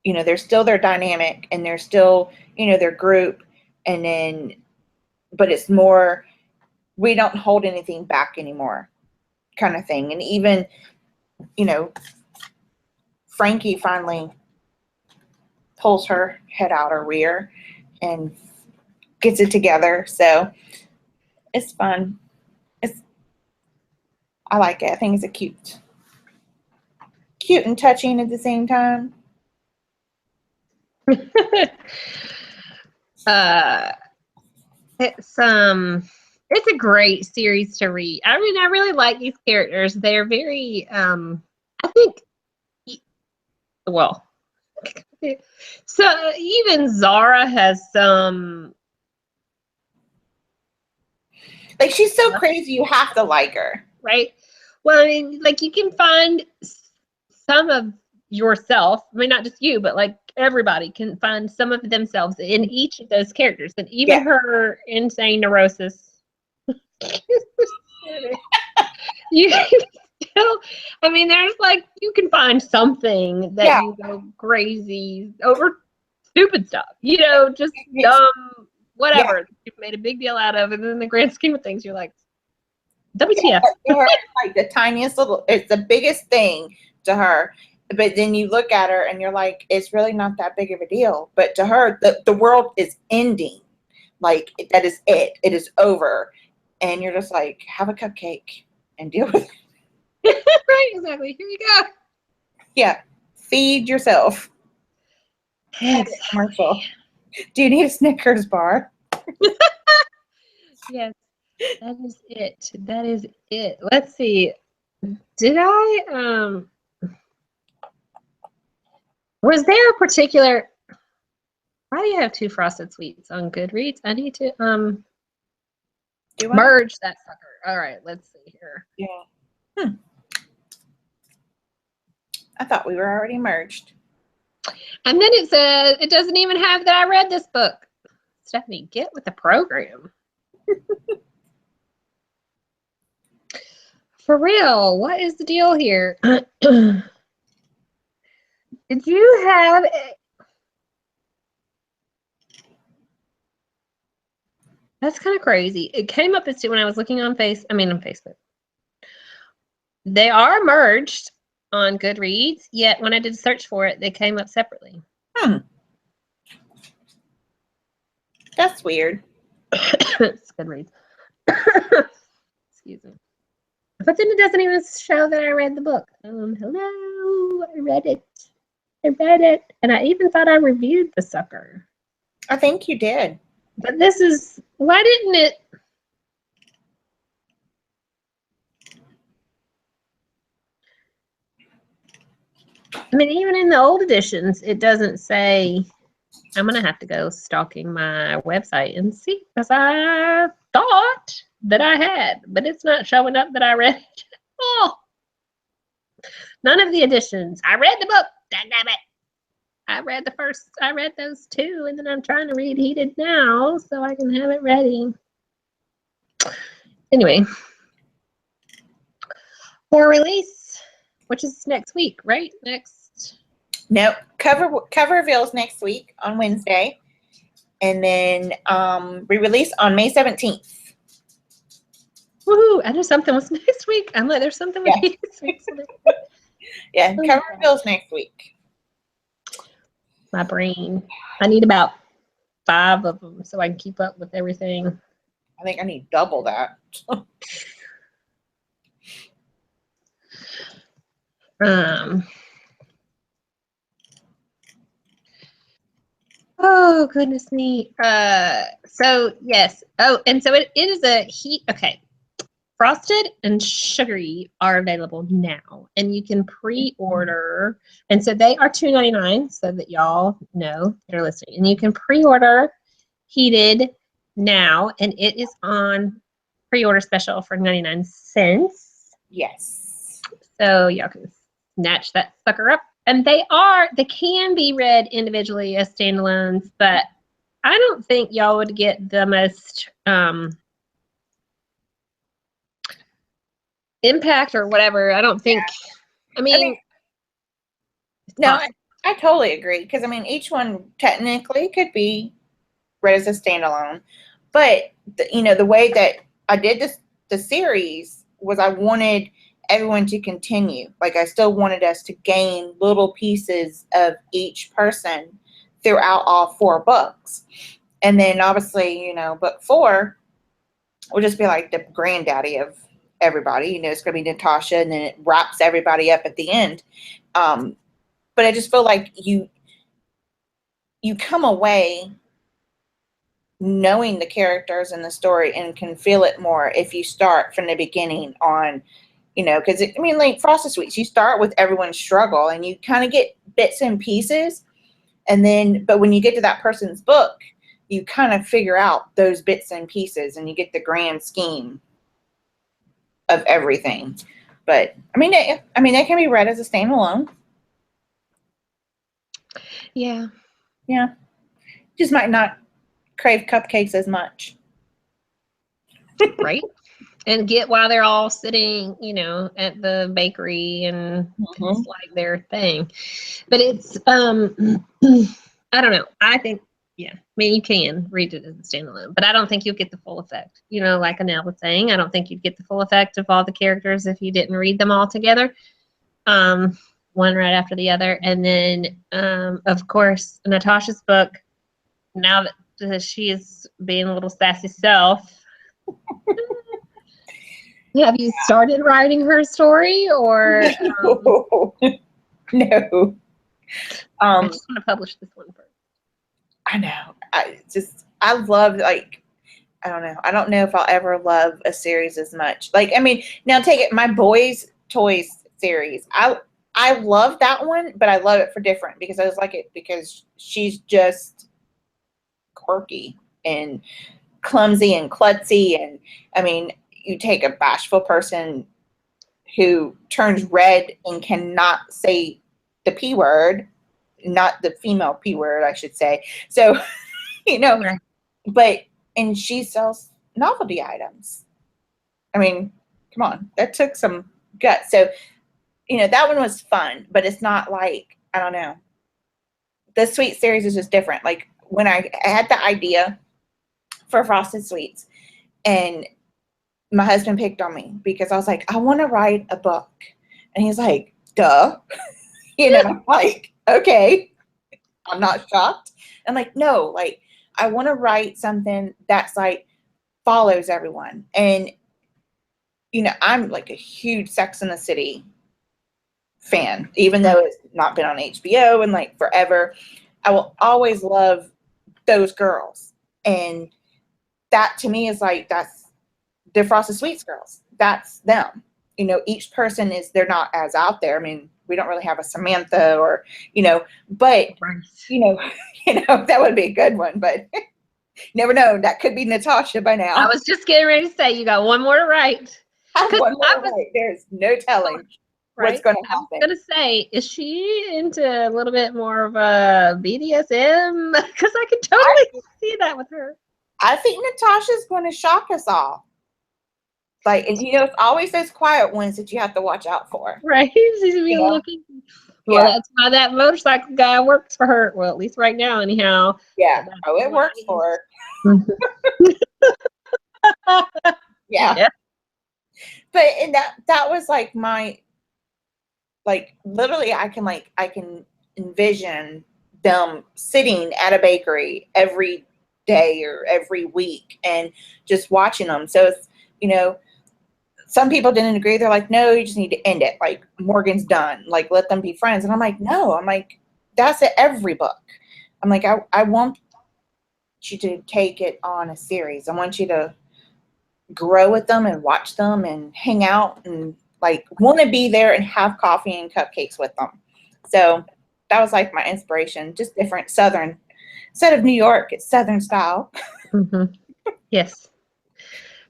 They're still their dynamic, and they're still, their group, and then, but it's more, we don't hold anything back anymore kind of thing. And even, Frankie finally pulls her head out her rear and gets it together. So it's fun. I like it. I think it's a cute and touching at the same time. It's a great series to read. I mean, I really like these characters. They're very I think, well, so even Zara has some, like, she's so crazy you have to like her. Right? Well, I mean, like, you can find some of yourself. I mean, not just you, but like everybody can find some of themselves in each of those characters. And even her insane neurosis. You still, I mean, there's like, you can find something that you go crazy over stupid stuff, just dumb, whatever you've made a big deal out of. And then in the grand scheme of things, you're like, WTF. Like the tiniest little, it's the biggest thing to her. But then you look at her and you're like, it's really not that big of a deal. But to her, the world is ending. Like, that is it. It is over. And you're just like, have a cupcake and deal with it. Right, exactly. Here you go. Yeah. Feed yourself. Commercial. Do you need a Snickers bar? Yes. That is it. That is it. Let's see. Did I was there a particular why do you have 2 frosted sweets on Goodreads? I need to Do I? merge that sucker. All right, let's see here. Yeah. I thought we were already merged. And then it says it doesn't even have that I read this book. Stephanie, get with the program. For real, what is the deal here? Did you have That's kind of crazy. It came up as when I was looking on on Facebook. They are merged on Goodreads, yet when I did a search for it, they came up separately. That's weird. It's Goodreads. Excuse me. But then it doesn't even show that I read the book. Hello, I read it. And I even thought I reviewed the sucker. I think you did. But this is, why didn't it? I mean, even in the old editions, it doesn't say. I'm going to have to go stalking my website and see, because I thought that I had, but it's not showing up that I read it. Oh, none of the editions. I read the book. Damn it. I read those 2, and then I'm trying to read Heated now so I can have it ready. Anyway, for release, which is next week, right? No, cover reveals next week on Wednesday, and then re-release on May 17th. Woohoo! I knew something was next week. I'm like, there's something with next week. Yeah, cover reveals next week. My brain. I need about 5 of them so I can keep up with everything. I think I need double that. Oh, goodness me. So yes. Oh, and so it is a heat. Okay. Frosted and sugary are available now, and you can pre-order. And so they are $2.99, so that y'all know that are listening. And you can pre-order Heated now, and it is on pre-order special for 99 cents. Yes. So y'all can snatch that sucker up. And they can be read individually as standalones, but I don't think y'all would get the most impact or whatever. I don't think. Yeah. I totally agree, because I mean, each one technically could be read as a standalone, but the way that I did the series was I wanted everyone to continue. Like, I still wanted us to gain little pieces of each person throughout all 4 books. And then obviously, book 4 will just be like the granddaddy of everybody. It's going to be Natasha, and then it wraps everybody up at the end. But I just feel like you come away knowing the characters and the story, and can feel it more if you start from the beginning on, because like Frosted Sweets, you start with everyone's struggle and you kind of get bits and pieces, but when you get to that person's book, you kind of figure out those bits and pieces, and you get the grand scheme of everything. But they can be read as a standalone. Yeah. Just might not crave cupcakes as much. Right. And get while they're all sitting, at the bakery, and it's like their thing. But it's I don't know. I think you can read it as a standalone, but I don't think you'll get the full effect. Like Annelle was saying, I don't think you'd get the full effect of all the characters if you didn't read them all together. One right after the other. And then of course, Natasha's book, now that she is being a little sassy self. Have you started writing her story, or no? I just want to publish this one first. I know. I love, like, I don't know. I don't know if I'll ever love a series as much. Like, I mean, now take it, my Boys Toys series. I love that one, but I love it for different because I just like it because she's just quirky and clumsy and klutzy. And I mean, you take a bashful person who turns red and cannot say the P word, not the female P word, I should say. So, you know, Right. but, and she sells novelty items. I mean, come on, that took some guts. So, you know, that one was fun, but it's not like, I don't know. The sweet series is just different. Like when I had the idea for Frosted Sweets and my husband picked on me because I was like, I want to write a book. And he's like, duh. You know, like, okay, I'm not shocked. I'm like, no, like, I want to write something that's like follows everyone. And, you know, I'm like a huge Sex and the City fan, even though it's not been on HBO and like forever. I will always love those girls. And that to me is like, that's the Frosted Sweets girls. That's them. You know, each person is, they're not as out there. I mean, we don't really have a Samantha or, you know, but, Right. you know, that would be a good one, but never know. That could be Natasha by now. I was just getting ready to say you got one more to write. One more right. There's no telling what's going to happen. I was going to say, is she into a little bit more of a BDSM? Because I could totally see that with her. I think Natasha's going to shock us all. Like, and you know, it's always those quiet ones that you have to watch out for. Right. She's You know? looking. Well, that's why that motorcycle guy works for her. Well, at least right now, anyhow. Yeah. Oh, it works for her. Yeah. Yeah. But and that was like my, like literally I can envision them sitting at a bakery every day or every week and just watching them. So it's, you know, some people didn't agree. They're like, no, you just need to end it. Like Morgan's done. Like let them be friends. And I'm like, no. I'm like, that's at every book. I'm like, I want you to take it on a series. I want you to grow with them and watch them and hang out and like want to be there and have coffee and cupcakes with them. So that was like my inspiration, just different Southern. Instead of New York, it's Southern style. Mm-hmm. Yes.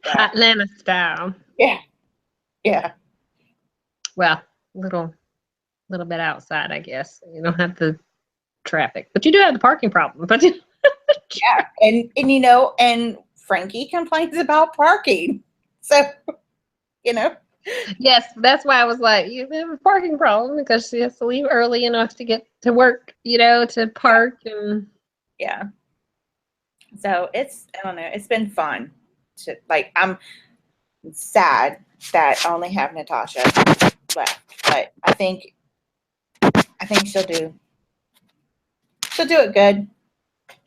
Yeah. Atlanta style. Yeah. Yeah. Well, little bit outside, I guess. You don't have the traffic, but you do have the parking problem. But Yeah. And you know, and Frankie complains about parking. So, you know. yes, that's why I was like, you have a parking problem because she has to leave early enough to get to work, you know, to park and Yeah. So it's, I don't know, it's been fun to like, I'm sad that I only have Natasha left, but I think she'll do it good.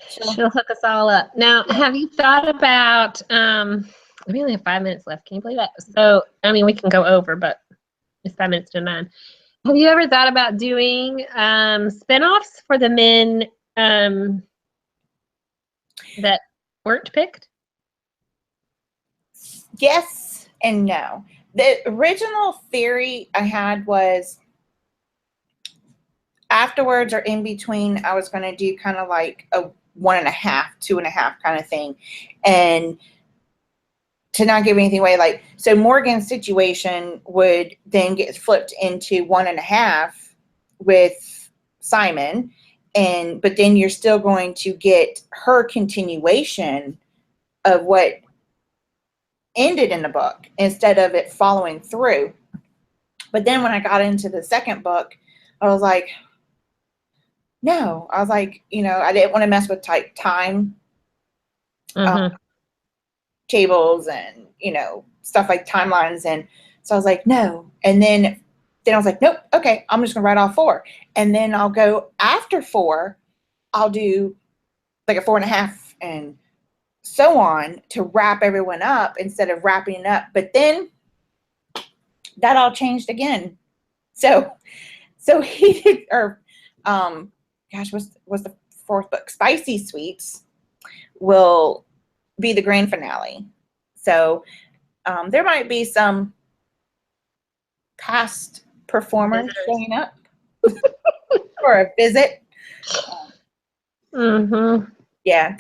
she'll hook us all up. Now, have you thought about we only have 5 minutes left. Can you believe that? So, I mean, we can go over, but it's 5 minutes to 9. Have you ever thought about doing spinoffs for the men that weren't picked? Yes and no. The original theory I had was afterwards or in between, I was going to do kind of like a 1.5, 2.5 kind of thing. And to not give anything away, like, so Morgan's situation would then get flipped into 1.5 with Simon. But then you're still going to get her continuation of what ended in the book instead of it following through. But then when I got into the second book, I was like, no, I was like, you know, I didn't want to mess with time tables and, you know, stuff like timelines. And so I was like, no. And then I was like, nope, okay, I'm just gonna write all 4. And then I'll go after 4, I'll do like a 4.5 and so on to wrap everyone up instead of wrapping it up. But then that all changed again. So he did, or gosh, what's the 4th book? Spicy Sweets will be the grand finale. So there might be some past performers showing up for a visit. Yeah,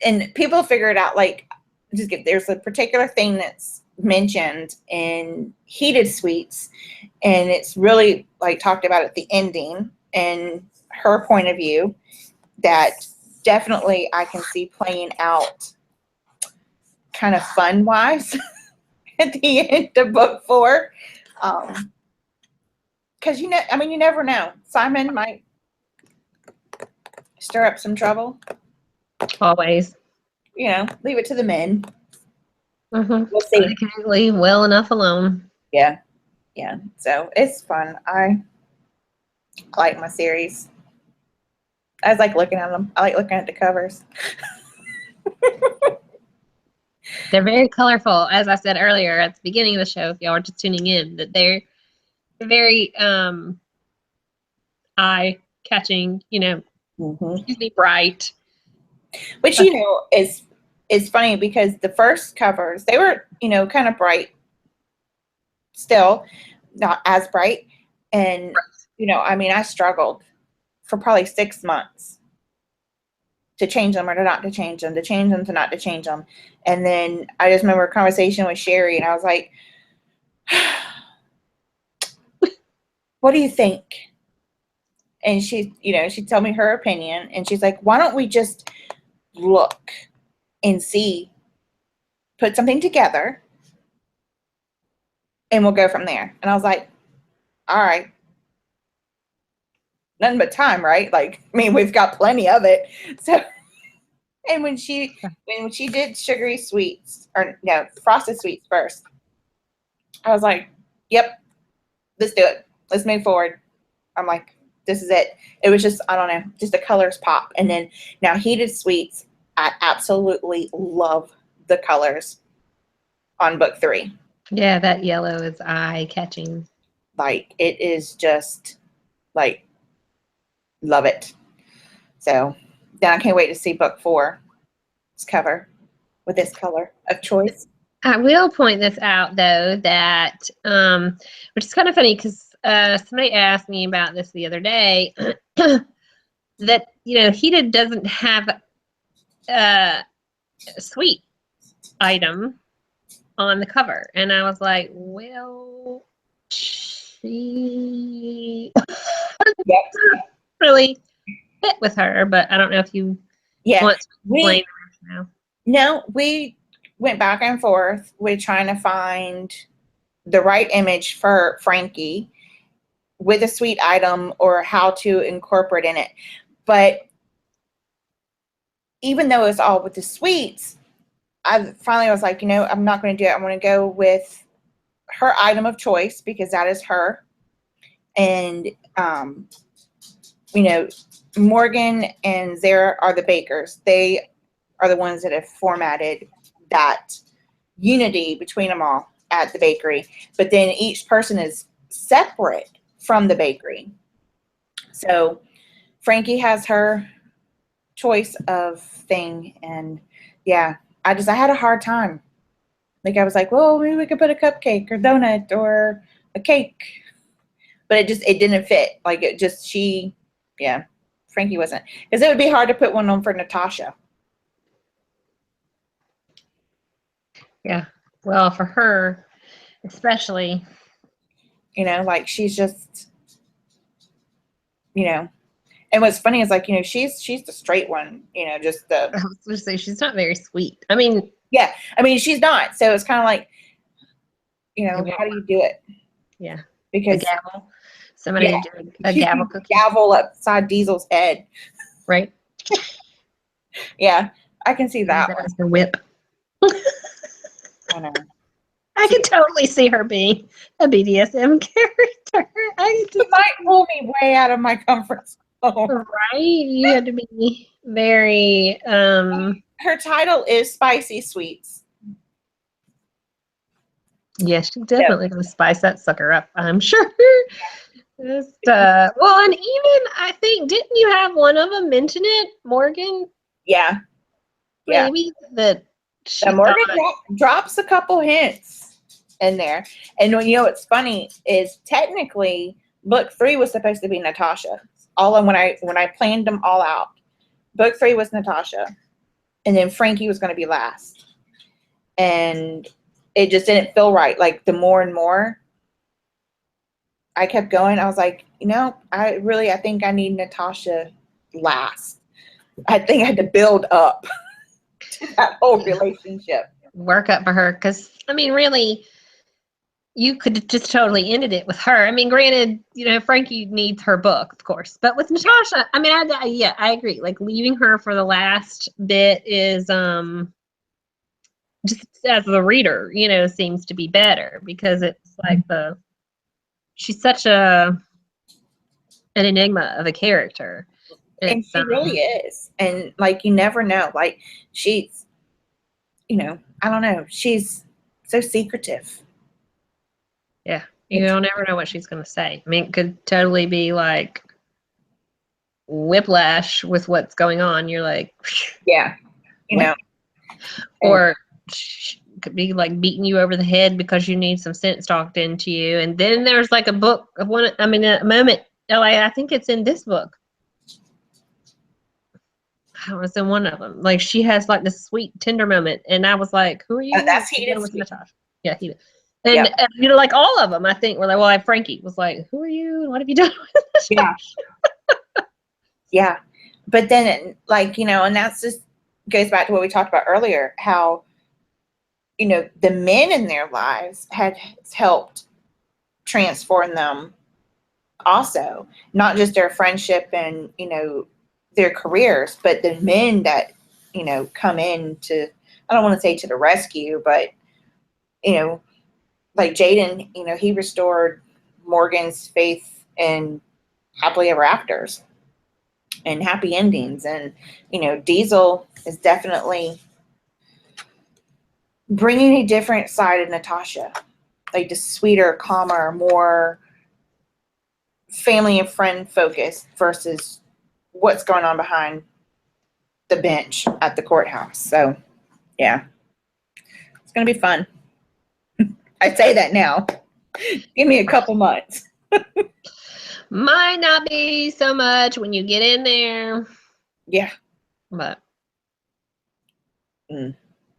and people figure it out. Like, there's a particular thing that's mentioned in Heated Sweets, and it's really like talked about at the ending and her point of view that definitely I can see playing out kind of fun wise at the end of book 4. Because you never know. Simon might stir up some trouble. Always. Leave it to the men. We'll see. I can leave well enough alone. Yeah. So it's fun. I like my series. I just like looking at them. I like looking at the covers. They're very colorful, as I said earlier at the beginning of the show. If y'all are just tuning in, that they're very eye-catching. Usually bright. Which is funny because the first covers, they were kind of bright. Still not as bright, and I struggled for probably 6 months to change them or to not to change them, to change them to not to change them. And then I just remember a conversation with Sherry, and I was like, what do you think? And she told me her opinion, and she's like, why don't we just look and see, put something together, and we'll go from there. And I was like, all right. Nothing but time, right? Like, we've got plenty of it. So, and when she did sugary sweets, or no, frosted sweets first, I was like, yep, let's do it. Let's move forward. I'm like, this is it. It was just, I don't know, just the colors pop. And then now Heated Sweets, I absolutely love the colors on book 3. Yeah, that yellow is eye-catching. Like, it is just, like, love it. So then I can't wait to see book 4's cover with this color of choice. I will point this out, though, that, which is kind of funny because somebody asked me about this the other day, that, Heated doesn't have a sweet item on the cover. And I was like, well, she really fit with her, but I don't know if you want to explain that now. No, we went back and forth with trying to find the right image for Frankie with a sweet item or how to incorporate in it. But even though it's all with the sweets, I finally was like, I'm not going to do it. I'm going to go with her item of choice because that is her. And, Morgan and Zara are the bakers. They are the ones that have formatted that unity between them all at the bakery. But then each person is separate from the bakery. So Frankie has her choice of thing. And yeah, I had a hard time. Like, I was like, well, maybe we could put a cupcake or donut or a cake. But it didn't fit. Like, Frankie wasn't. Because it would be hard to put one on for Natasha. Yeah. Well, for her, especially. Like, she's just, and what's funny is, like, she's the straight one, just the. I was going to say, she's not very sweet. Yeah. She's not. So it's kind of like, how do you do it? Yeah. Because. A gavel. Somebody did a gavel cookie. Gavel upside Diesel's head. Right. Yeah. I can see that. That was the whip. I know. I could totally see her being a BDSM character. It might pull me way out of my comfort zone. Right? You had to be very. Her title is Spicy Sweets. Yes, she's definitely going to spice that sucker up, I'm sure. Just, well, and even, I think, didn't you have one of them mention it, Morgan? Yeah. Yeah. maybe that she Morgan thought. drops a couple hints in there. And you know what's funny is technically book 3 was supposed to be Natasha. When I planned them all out, book 3 was Natasha, and then Frankie was going to be last. And it just didn't feel right. Like the more and more I kept going, I was like, I think I need Natasha last. I think I had to build up to that whole relationship. Work up for her, because I mean, really, you could just totally ended it with her. I mean, granted, Frankie needs her book, of course, but with Natasha, I mean, I agree. Like leaving her for the last bit is just as the reader, seems to be better, because it's like she's such an enigma of a character. And she really is. And like, you never know. Like she's, I don't know. She's so secretive. Yeah. You don't ever know what she's going to say. I mean, it could totally be like whiplash with what's going on. You're like, yeah, or could be like beating you over the head because you need some sense talked into you. And then there's like a book of a moment. I think it's in this book. I was in one of them. Like she has like this sweet, tender moment, and I was like, "Who are you?" That's Heated. Natasha. Yeah, Heated. And like all of them, I think were like, Frankie was like, "Who are you? And what have you done with this?" Yeah, yeah. But then, and that's just goes back to what we talked about earlier. How the men in their lives had helped transform them, also, not just their friendship and their careers, but the men that come in to, I don't want to say to the rescue, but like Jaden, he restored Morgan's faith in happily ever afters and happy endings. And Diesel is definitely bringing a different side of Natasha, like the sweeter, calmer, more family and friend focused versus what's going on behind the bench at the courthouse. So yeah, it's gonna be fun. I say that now. Give me a couple months. Might not be so much when you get in there. Yeah. But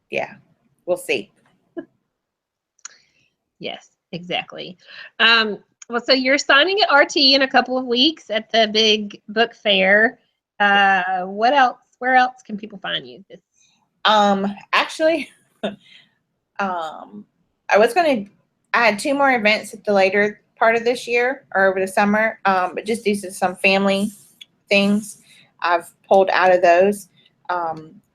yeah, we'll see. Yes, exactly. Well, so you're signing at RT in a couple of weeks at the big book fair. What else? Where else can people find you? Actually, I had 2 more events at the later part of this year or over the summer, but just due to some family things, I've pulled out of those.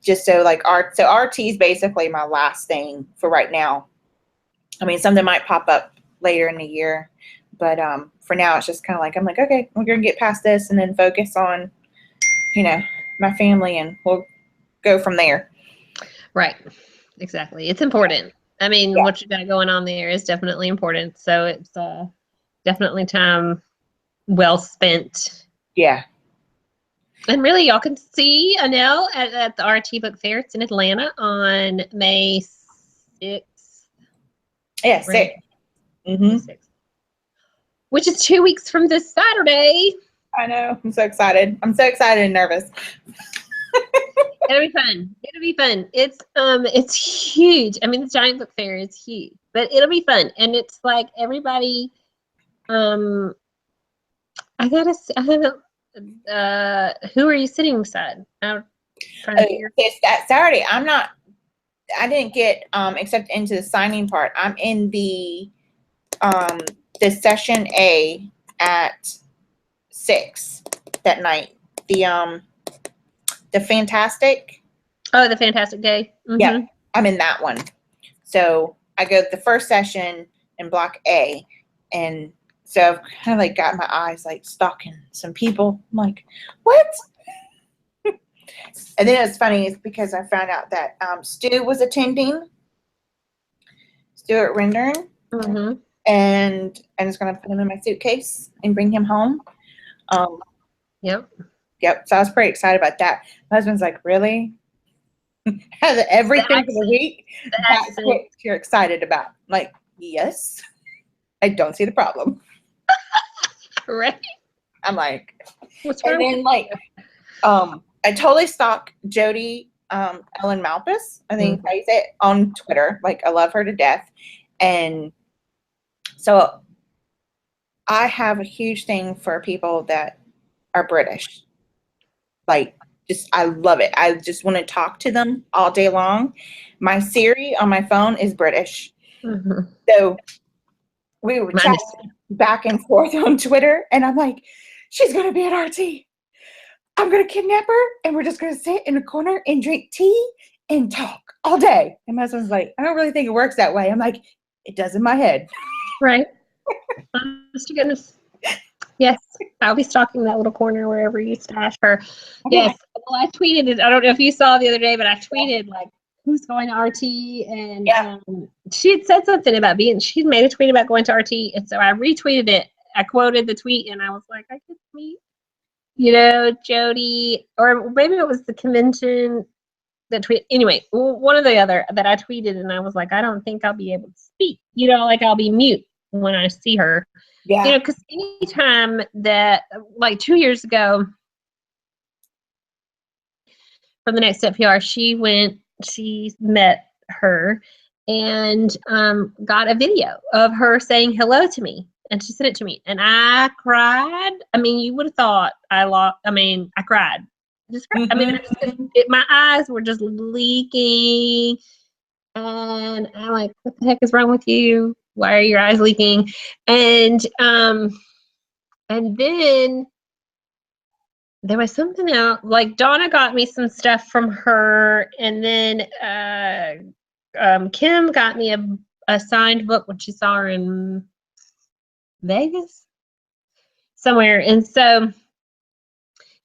Just so RT is basically my last thing for right now. I mean, something might pop up later in the year, but for now, it's just kind of like, I'm like, okay, we're going to get past this and then focus on, my family, and we'll go from there. Right. Exactly. It's important. I mean, what you got going on there is definitely important. So it's definitely time well spent. Yeah. And really, y'all can see Annelle at the RT Book Fair. It's in Atlanta on May 6th. Yeah, 6th. Mm-hmm. 6th. Which is 2 weeks from this Saturday. I know. I'm so excited. I'm so excited and nervous. It'll be fun. It'll be fun. It's huge. I mean, the giant book fair is huge, but it'll be fun. And it's like everybody. I don't. Who are you sitting beside? I'm trying to figure. It's that Saturday. I didn't get accepted into the signing part. I'm in the session A at 6 that night. The Fantastic. Oh, the Fantastic Day. Mm-hmm. Yeah, I'm in that one. So I go to the first session in block A, and so I've kind of like got my eyes like stalking some people. I'm like, what? And then it's funny is because I found out that Stu was attending, Stuart Rendern, and I'm just going to put him in my suitcase and bring him home. Yep. So I was pretty excited about that. My husband's like, really? has everything for the week. The That's accent. what you're excited about. Like, yes, I don't see the problem. Right? I'm like, What's and wrong? then like, I totally stalk Jody Ellen Malpas, I think I say it, on Twitter. Like, I love her to death. And so I have a huge thing for people that are British. Like, just, I love it. I just want to talk to them all day long. My Siri on my phone is British. Mm-hmm. So we were chatting back and forth on Twitter, and I'm like, she's going to be at RT. I'm going to kidnap her, and we're just going to sit in a corner and drink tea and talk all day. And my husband's like, I don't really think it works that way. I'm like, it does in my head. Right. Honest to goodness. Yes, I'll be stalking that little corner wherever you stash her. Yes. Well, I tweeted it. I don't know if you saw the other day, but I tweeted like, who's going to RT? And she had said something about she'd made a tweet about going to RT. And so I retweeted it. I quoted the tweet and I was like, I could meet, Jody, or maybe it was the convention that tweet. Anyway, one or the other that I tweeted and I was like, I don't think I'll be able to speak. Like I'll be mute when I see her. Yeah. Because anytime that, like 2 years ago, from the Next Step PR, she met her and got a video of her saying hello to me. And she sent it to me. And I cried. I mean, you would have thought I cried. Just cried. Mm-hmm. I mean, my eyes were just leaking. And I'm like, what the heck is wrong with you? Why are your eyes leaking? And then there was something else. Like Donna got me some stuff from her, and then Kim got me a signed book when she saw her in Vegas somewhere. And so,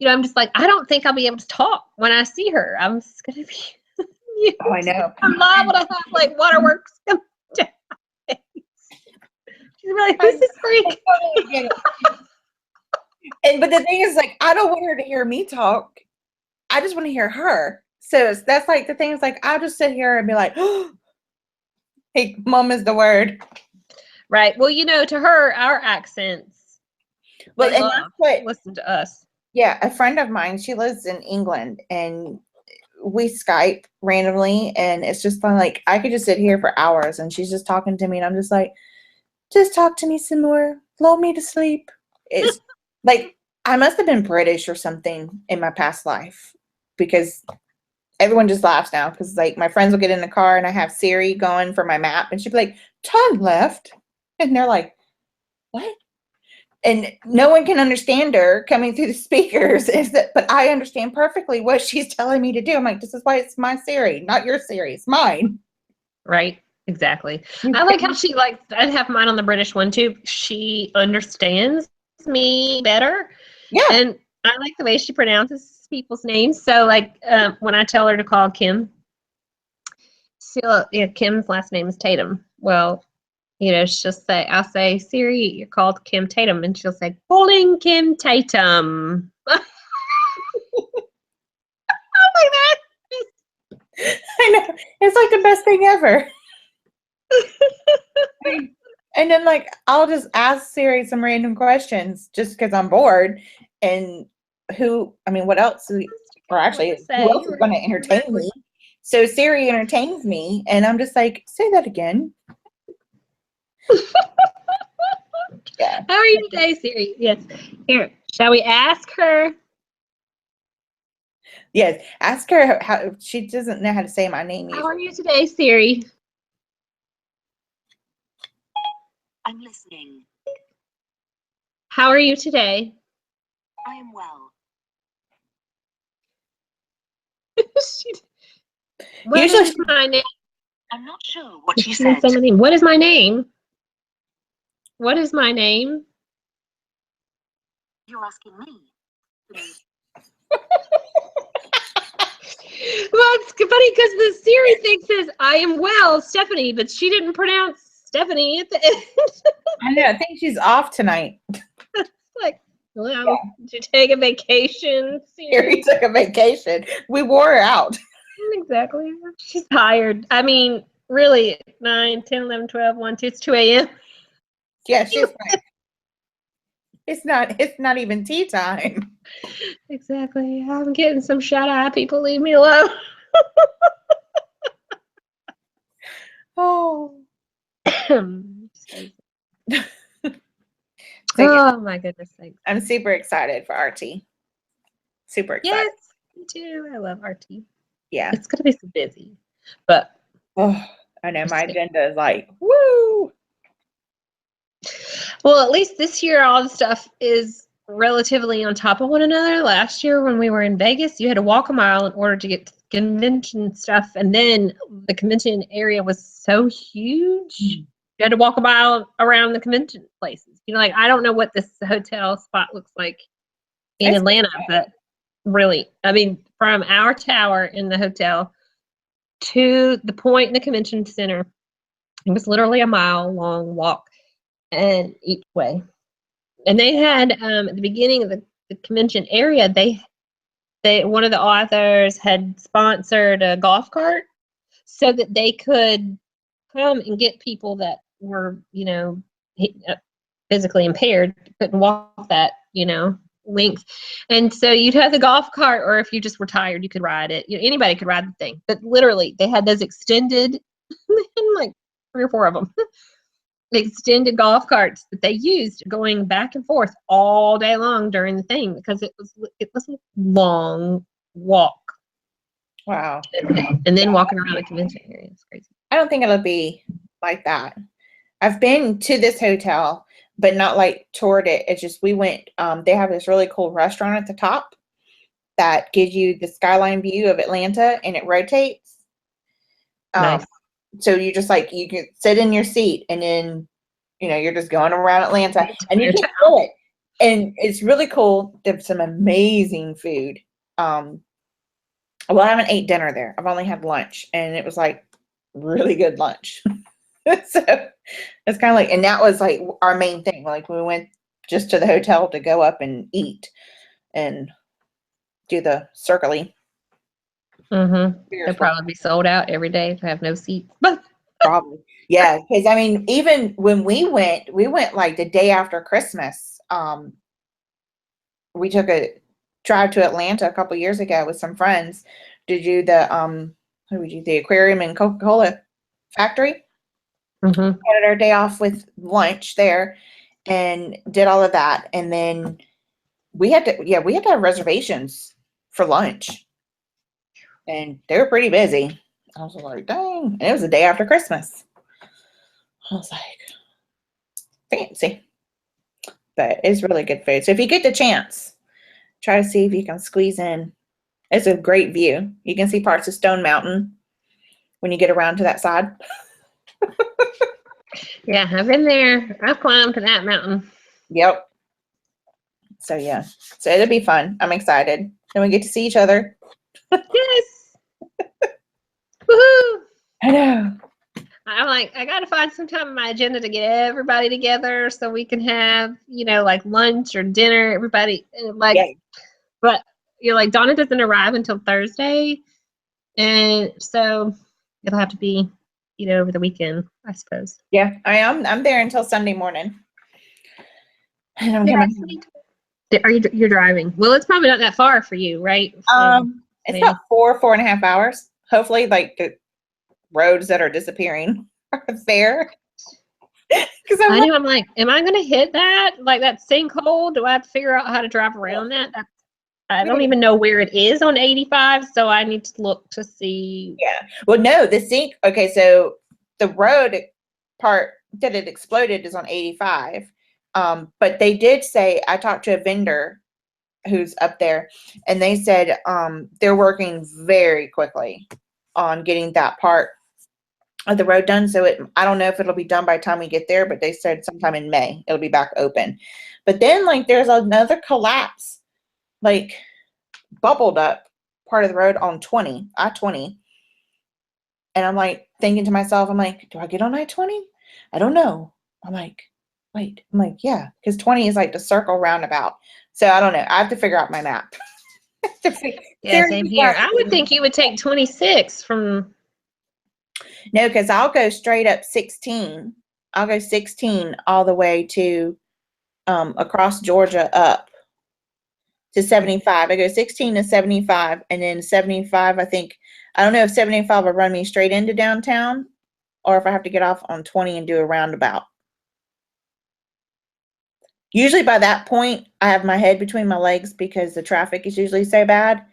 I'm just like, I don't think I'll be able to talk when I see her. I'm just gonna be. Oh, I know. I'm liable to have like waterworks come down. She's like, who's this freak? But the thing is, like, I don't want her to hear me talk. I just want to hear her. So that's like the thing is, like, I'll just sit here and be like, oh, hey, mom is the word. Right. Well, to her, our accents. Well, and that's what, listen to us. Yeah, a friend of mine, she lives in England, and we Skype randomly, and it's just fun. Like, I could just sit here for hours, and she's just talking to me, and I'm just like, just talk to me some more. Lull me to sleep. It's like, I must have been British or something in my past life, because everyone just laughs now, because like my friends will get in the car and I have Siri going for my map, and she'd be like, turn left, and they're like, what? And no one can understand her coming through the speakers, but I understand perfectly what she's telling me to do. I'm like, this is why it's my Siri, not your Siri, it's mine. Right. Exactly. I like how I have mine on the British one too. She understands me better. Yeah. And I like the way she pronounces people's names. So like when I tell her to call Kim, Kim's last name is Tatum. Well, she'll say, I'll say, Siri, you're called Kim Tatum. And she'll say, calling Kim Tatum. I'm like that. I know. It's like the best thing ever. And then like, I'll just ask Siri some random questions just because I'm bored. And what else? Or actually, who else is going to entertain me? So Siri entertains me, and I'm just like, say that again. Yeah. How are you today, Siri? Yes. Here, shall we ask her? Yes. Ask her how she doesn't know how to say my name either. How are you today, Siri? I'm listening. How are you today? I am well. What is my name? I'm not sure what you said. What is my name? What is my name? You're asking me. Well, it's funny because the Siri thing says, I am well, Stephanie, but she didn't pronounce Stephanie at the end. I know. I think she's off tonight. Like, well, did you take a vacation? Siri took a vacation. We wore her out. Exactly. She's tired. I mean, really, 9, 10, 11, 12, 1, 2, it's 2 a.m. Yeah, she's like, it's not even tea time. Exactly. I'm getting some shut eye. People leave me alone. Oh. Excuse me. So yeah, Oh my goodness sakes. I'm super excited for our tea. Super excited. Yes, me too. I love RT. Yeah. It's gonna be so busy. But Oh, I know my Just kidding. agenda is like, woo. well, at least this year all the stuff is relatively on top of one another. Last year when we were in Vegas, you had to walk a mile in order to get to the convention stuff, and then the convention area was so huge. You had to walk a mile around the convention places. You know, like I don't know what this hotel spot looks like in It's Atlanta, but really, I mean, from our tower in the hotel to the point in the convention center, it was literally a mile long walk, and each way. And they had at the beginning of the convention area, they one of the authors had sponsored a golf cart so that they could come and get people that were, physically impaired, couldn't walk that, length. And so you'd have the golf cart, or if you just were tired, you could ride it. Anybody could ride the thing. But literally, they had those extended, like 3 or 4 of them, extended golf carts that they used going back and forth all day long during the thing because it was a long walk. wow. And then walking around the convention area. It's crazy. I don't think it'll be like that. I've been to this hotel, but not like toured it. It's just we went, they have this really cool restaurant at the top that gives you the skyline view of Atlanta, and it rotates. Nice. So you just like, you can sit in your seat and then, you're just going around Atlanta and you can feel it. And it's really cool. There's some amazing food. Well, I haven't ate dinner there. I've only had lunch, and it was like really good lunch. So it's kind of like, and that was like our main thing. Like we went just to the hotel to go up and eat and do the circling. Mm-hmm. They'll probably be sold out every day to have no seats. But Probably. Yeah. Because I mean, even when we went like the day after Christmas. We took a drive to Atlanta a couple years ago with some friends to do the aquarium and Coca-Cola factory. mm-hmm. Had our day off with lunch there and did all of that. And then we had to have reservations for lunch. And they were pretty busy. I was like, dang. And it was the day after Christmas. I was like, fancy. But it's really good food. So if you get the chance, try to see if you can squeeze in. It's a great view. You can see parts of Stone Mountain when you get around to that side. Yeah, I've been there. I've climbed to that mountain. Yep. So yeah. So it'll be fun. I'm excited. Then we get to see each other. Yes. Woohoo! I know. I'm like, I gotta find some time in my agenda to get everybody together so we can have, like lunch or dinner. Everybody like, Yeah. but like Donna doesn't arrive until Thursday, and so it'll have to be, over the weekend, I suppose. Yeah, I am. I'm there until Sunday morning. And I'm Yeah, coming. you're driving? Well, it's probably not that far for you, right? It's about 4.5 hours. Hopefully, like the roads that are disappearing are there. Because I know. I'm like, am I going to hit that? Like that sinkhole? Do I have to figure out how to drive around that? I don't even know where it is on 85, so I need to look to see. Yeah. Well, no, the sink. Okay, so the road part that it exploded is on 85. But they did say, I talked to a vendor who's up there, and they said they're working very quickly on getting that part of the road done. So I don't know if it'll be done by the time we get there, but they said sometime in May it'll be back open. But then like there's another collapse, like bubbled up part of the road on I-20. And I'm like thinking to myself, I'm like, do I get on I-20? I don't know. I'm like, wait. I'm like, yeah, because 20 is like the circle roundabout. So I don't know. I have to figure out my map. Yeah, same here. I would think you would take 26 from. No, because I'll go straight up 16. I'll go 16 all the way to across Georgia up to 75. I go 16 to 75, and then 75, I don't know if 75 will run me straight into downtown or if I have to get off on 20 and do a roundabout. Usually by that point, I have my head between my legs because the traffic is usually so bad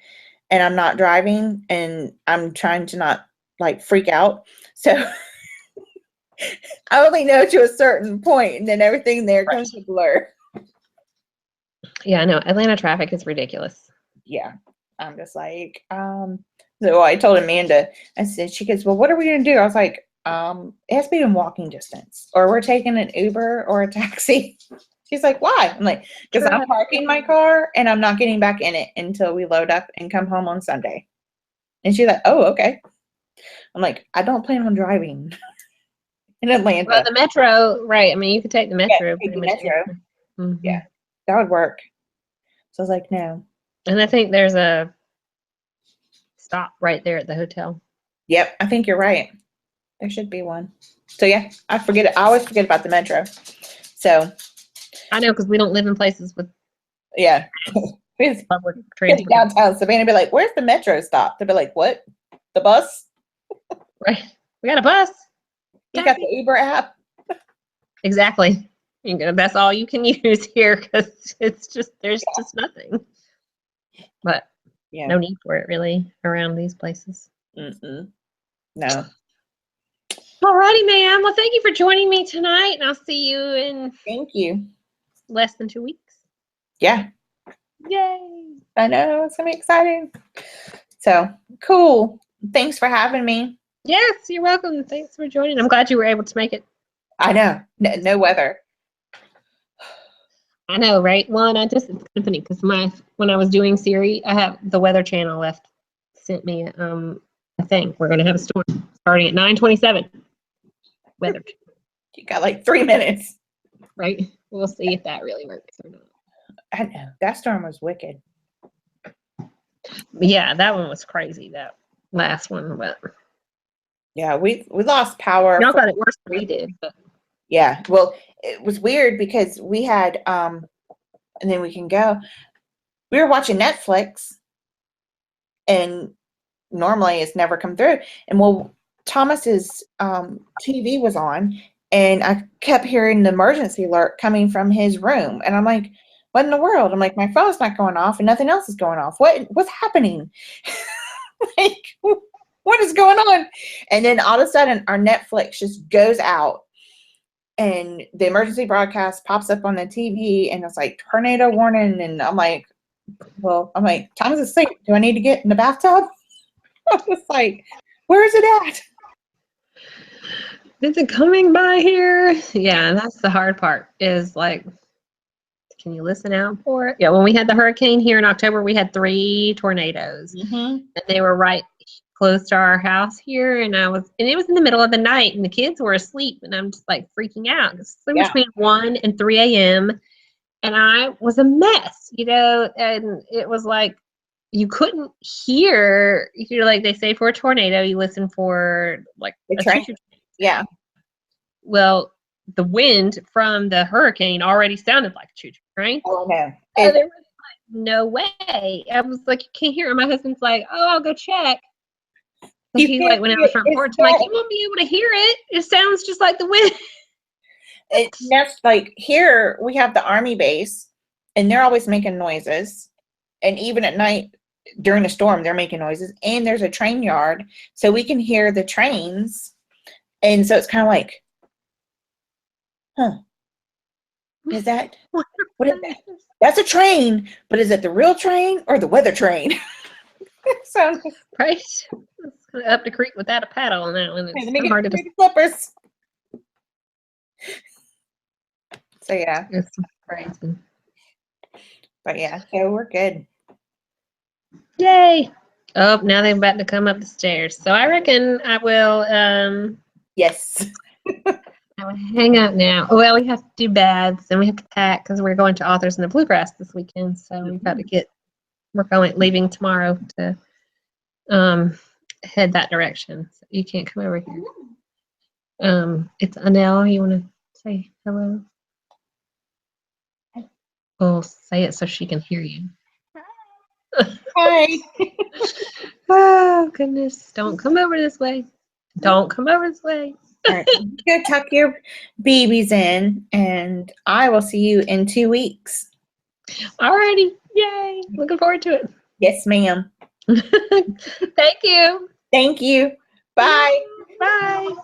and I'm not driving and I'm trying to not like freak out. So I only know to a certain point and then everything there comes to blur. Yeah, I know. Atlanta traffic is ridiculous. Yeah. I'm just like, so I told Amanda, she goes, well, what are we going to do? I was like, it has to be in walking distance or we're taking an Uber or a taxi. She's like, why? I'm like, because I'm parking my car and I'm not getting back in it until we load up and come home on Sunday. And she's like, oh, okay. I'm like, I don't plan on driving in Atlanta. Well, the metro, right. I mean, you could take the metro. Yeah, pretty the much. metro. Mm-hmm. Yeah, that would work. So I was like, no. And I think there's a stop right there at the hotel. Yep, I think you're right. There should be one. So yeah, I forget it. I always forget about the metro. So I know because we don't live in places with yeah. public transport. Downtown Savannah be like, where's the metro stop? They'll be like, what? The bus? Right. We got a bus. You got the Uber app? Exactly. That's all you can use here because there's just nothing. But Yeah. no need for it really around these places. Mm-mm. No. Alrighty, ma'am. Well, thank you for joining me tonight, and I'll see you in Thank you. less than 2 weeks. Yeah. Yay! I know. It's going to be exciting. So, cool. Thanks for having me. Yes, you're welcome. Thanks for joining. I'm glad you were able to make it. I know. No weather. I know, right? Well, and it's funny because when I was doing Siri, I have the Weather Channel sent me a thing. We're going to have a storm starting at 9:27. Weather. You got like 3 minutes. Right? We'll see if that really works or not. I know. That storm was wicked. But yeah, that one was crazy. That last one, but Yeah, we lost power. y'all got it worse than we did. But Yeah. Well, it was weird because we had and then we can go. We were watching Netflix and normally it's never come through. And well, Thomas's TV was on and I kept hearing the emergency alert coming from his room. And I'm like, what in the world? I'm like, my phone's not going off and nothing else is going off. What's happening? Like, what is going on? And then all of a sudden our Netflix just goes out and the emergency broadcast pops up on the TV and it's like tornado warning. And I'm like, Thomas is asleep. Do I need to get in the bathtub? I was like, where is it at? is it coming by here? Yeah, that's the hard part is like, can you listen out for it? Yeah, when we had the hurricane here in October, we had 3 tornadoes. Mm-hmm. And they were right close to our house here. And it was in the middle of the night and the kids were asleep and I'm just like freaking out. It's between 1 and 3 a.m. And I was a mess, and it was like, you couldn't hear, like they say for a tornado, you listen for like The a train. choo-choo. Yeah. Well, the wind from the hurricane already sounded like a choo-choo train. Oh no. So there was like no way. I was like, you can't hear it. My husband's like, oh, I'll go check. So he's like, went out the front porch. I'm like, you won't be able to hear it. It sounds just like the wind. That's like here we have the army base and they're always making noises. And even at night during a storm, they're making noises. And there's a train yard. So we can hear the trains. And so it's kind of like, is that, what is that? That's a train, but is it the real train or the weather train? So, right? It's up the creek without a paddle on that one. It's hard to slippers. So yeah. It's crazy. But yeah, so we're good. Yay! Oh, now they're about to come up the stairs. So I reckon I will Yes. I will hang out now. Oh, well, we have to do baths and we have to pack because we're going to Authors in the Bluegrass this weekend. So we've got to get we're leaving tomorrow to head that direction. So you can't come over here. It's Anel. You want to say hello? Well, say it so she can hear you. Hi. Oh, goodness. Don't come over this way. Don't come over this way. All right. Go tuck your babies in, and I will see you in 2 weeks. Alrighty. Yay. Looking forward to it. Yes, ma'am. Thank you. Thank you. Bye. Bye.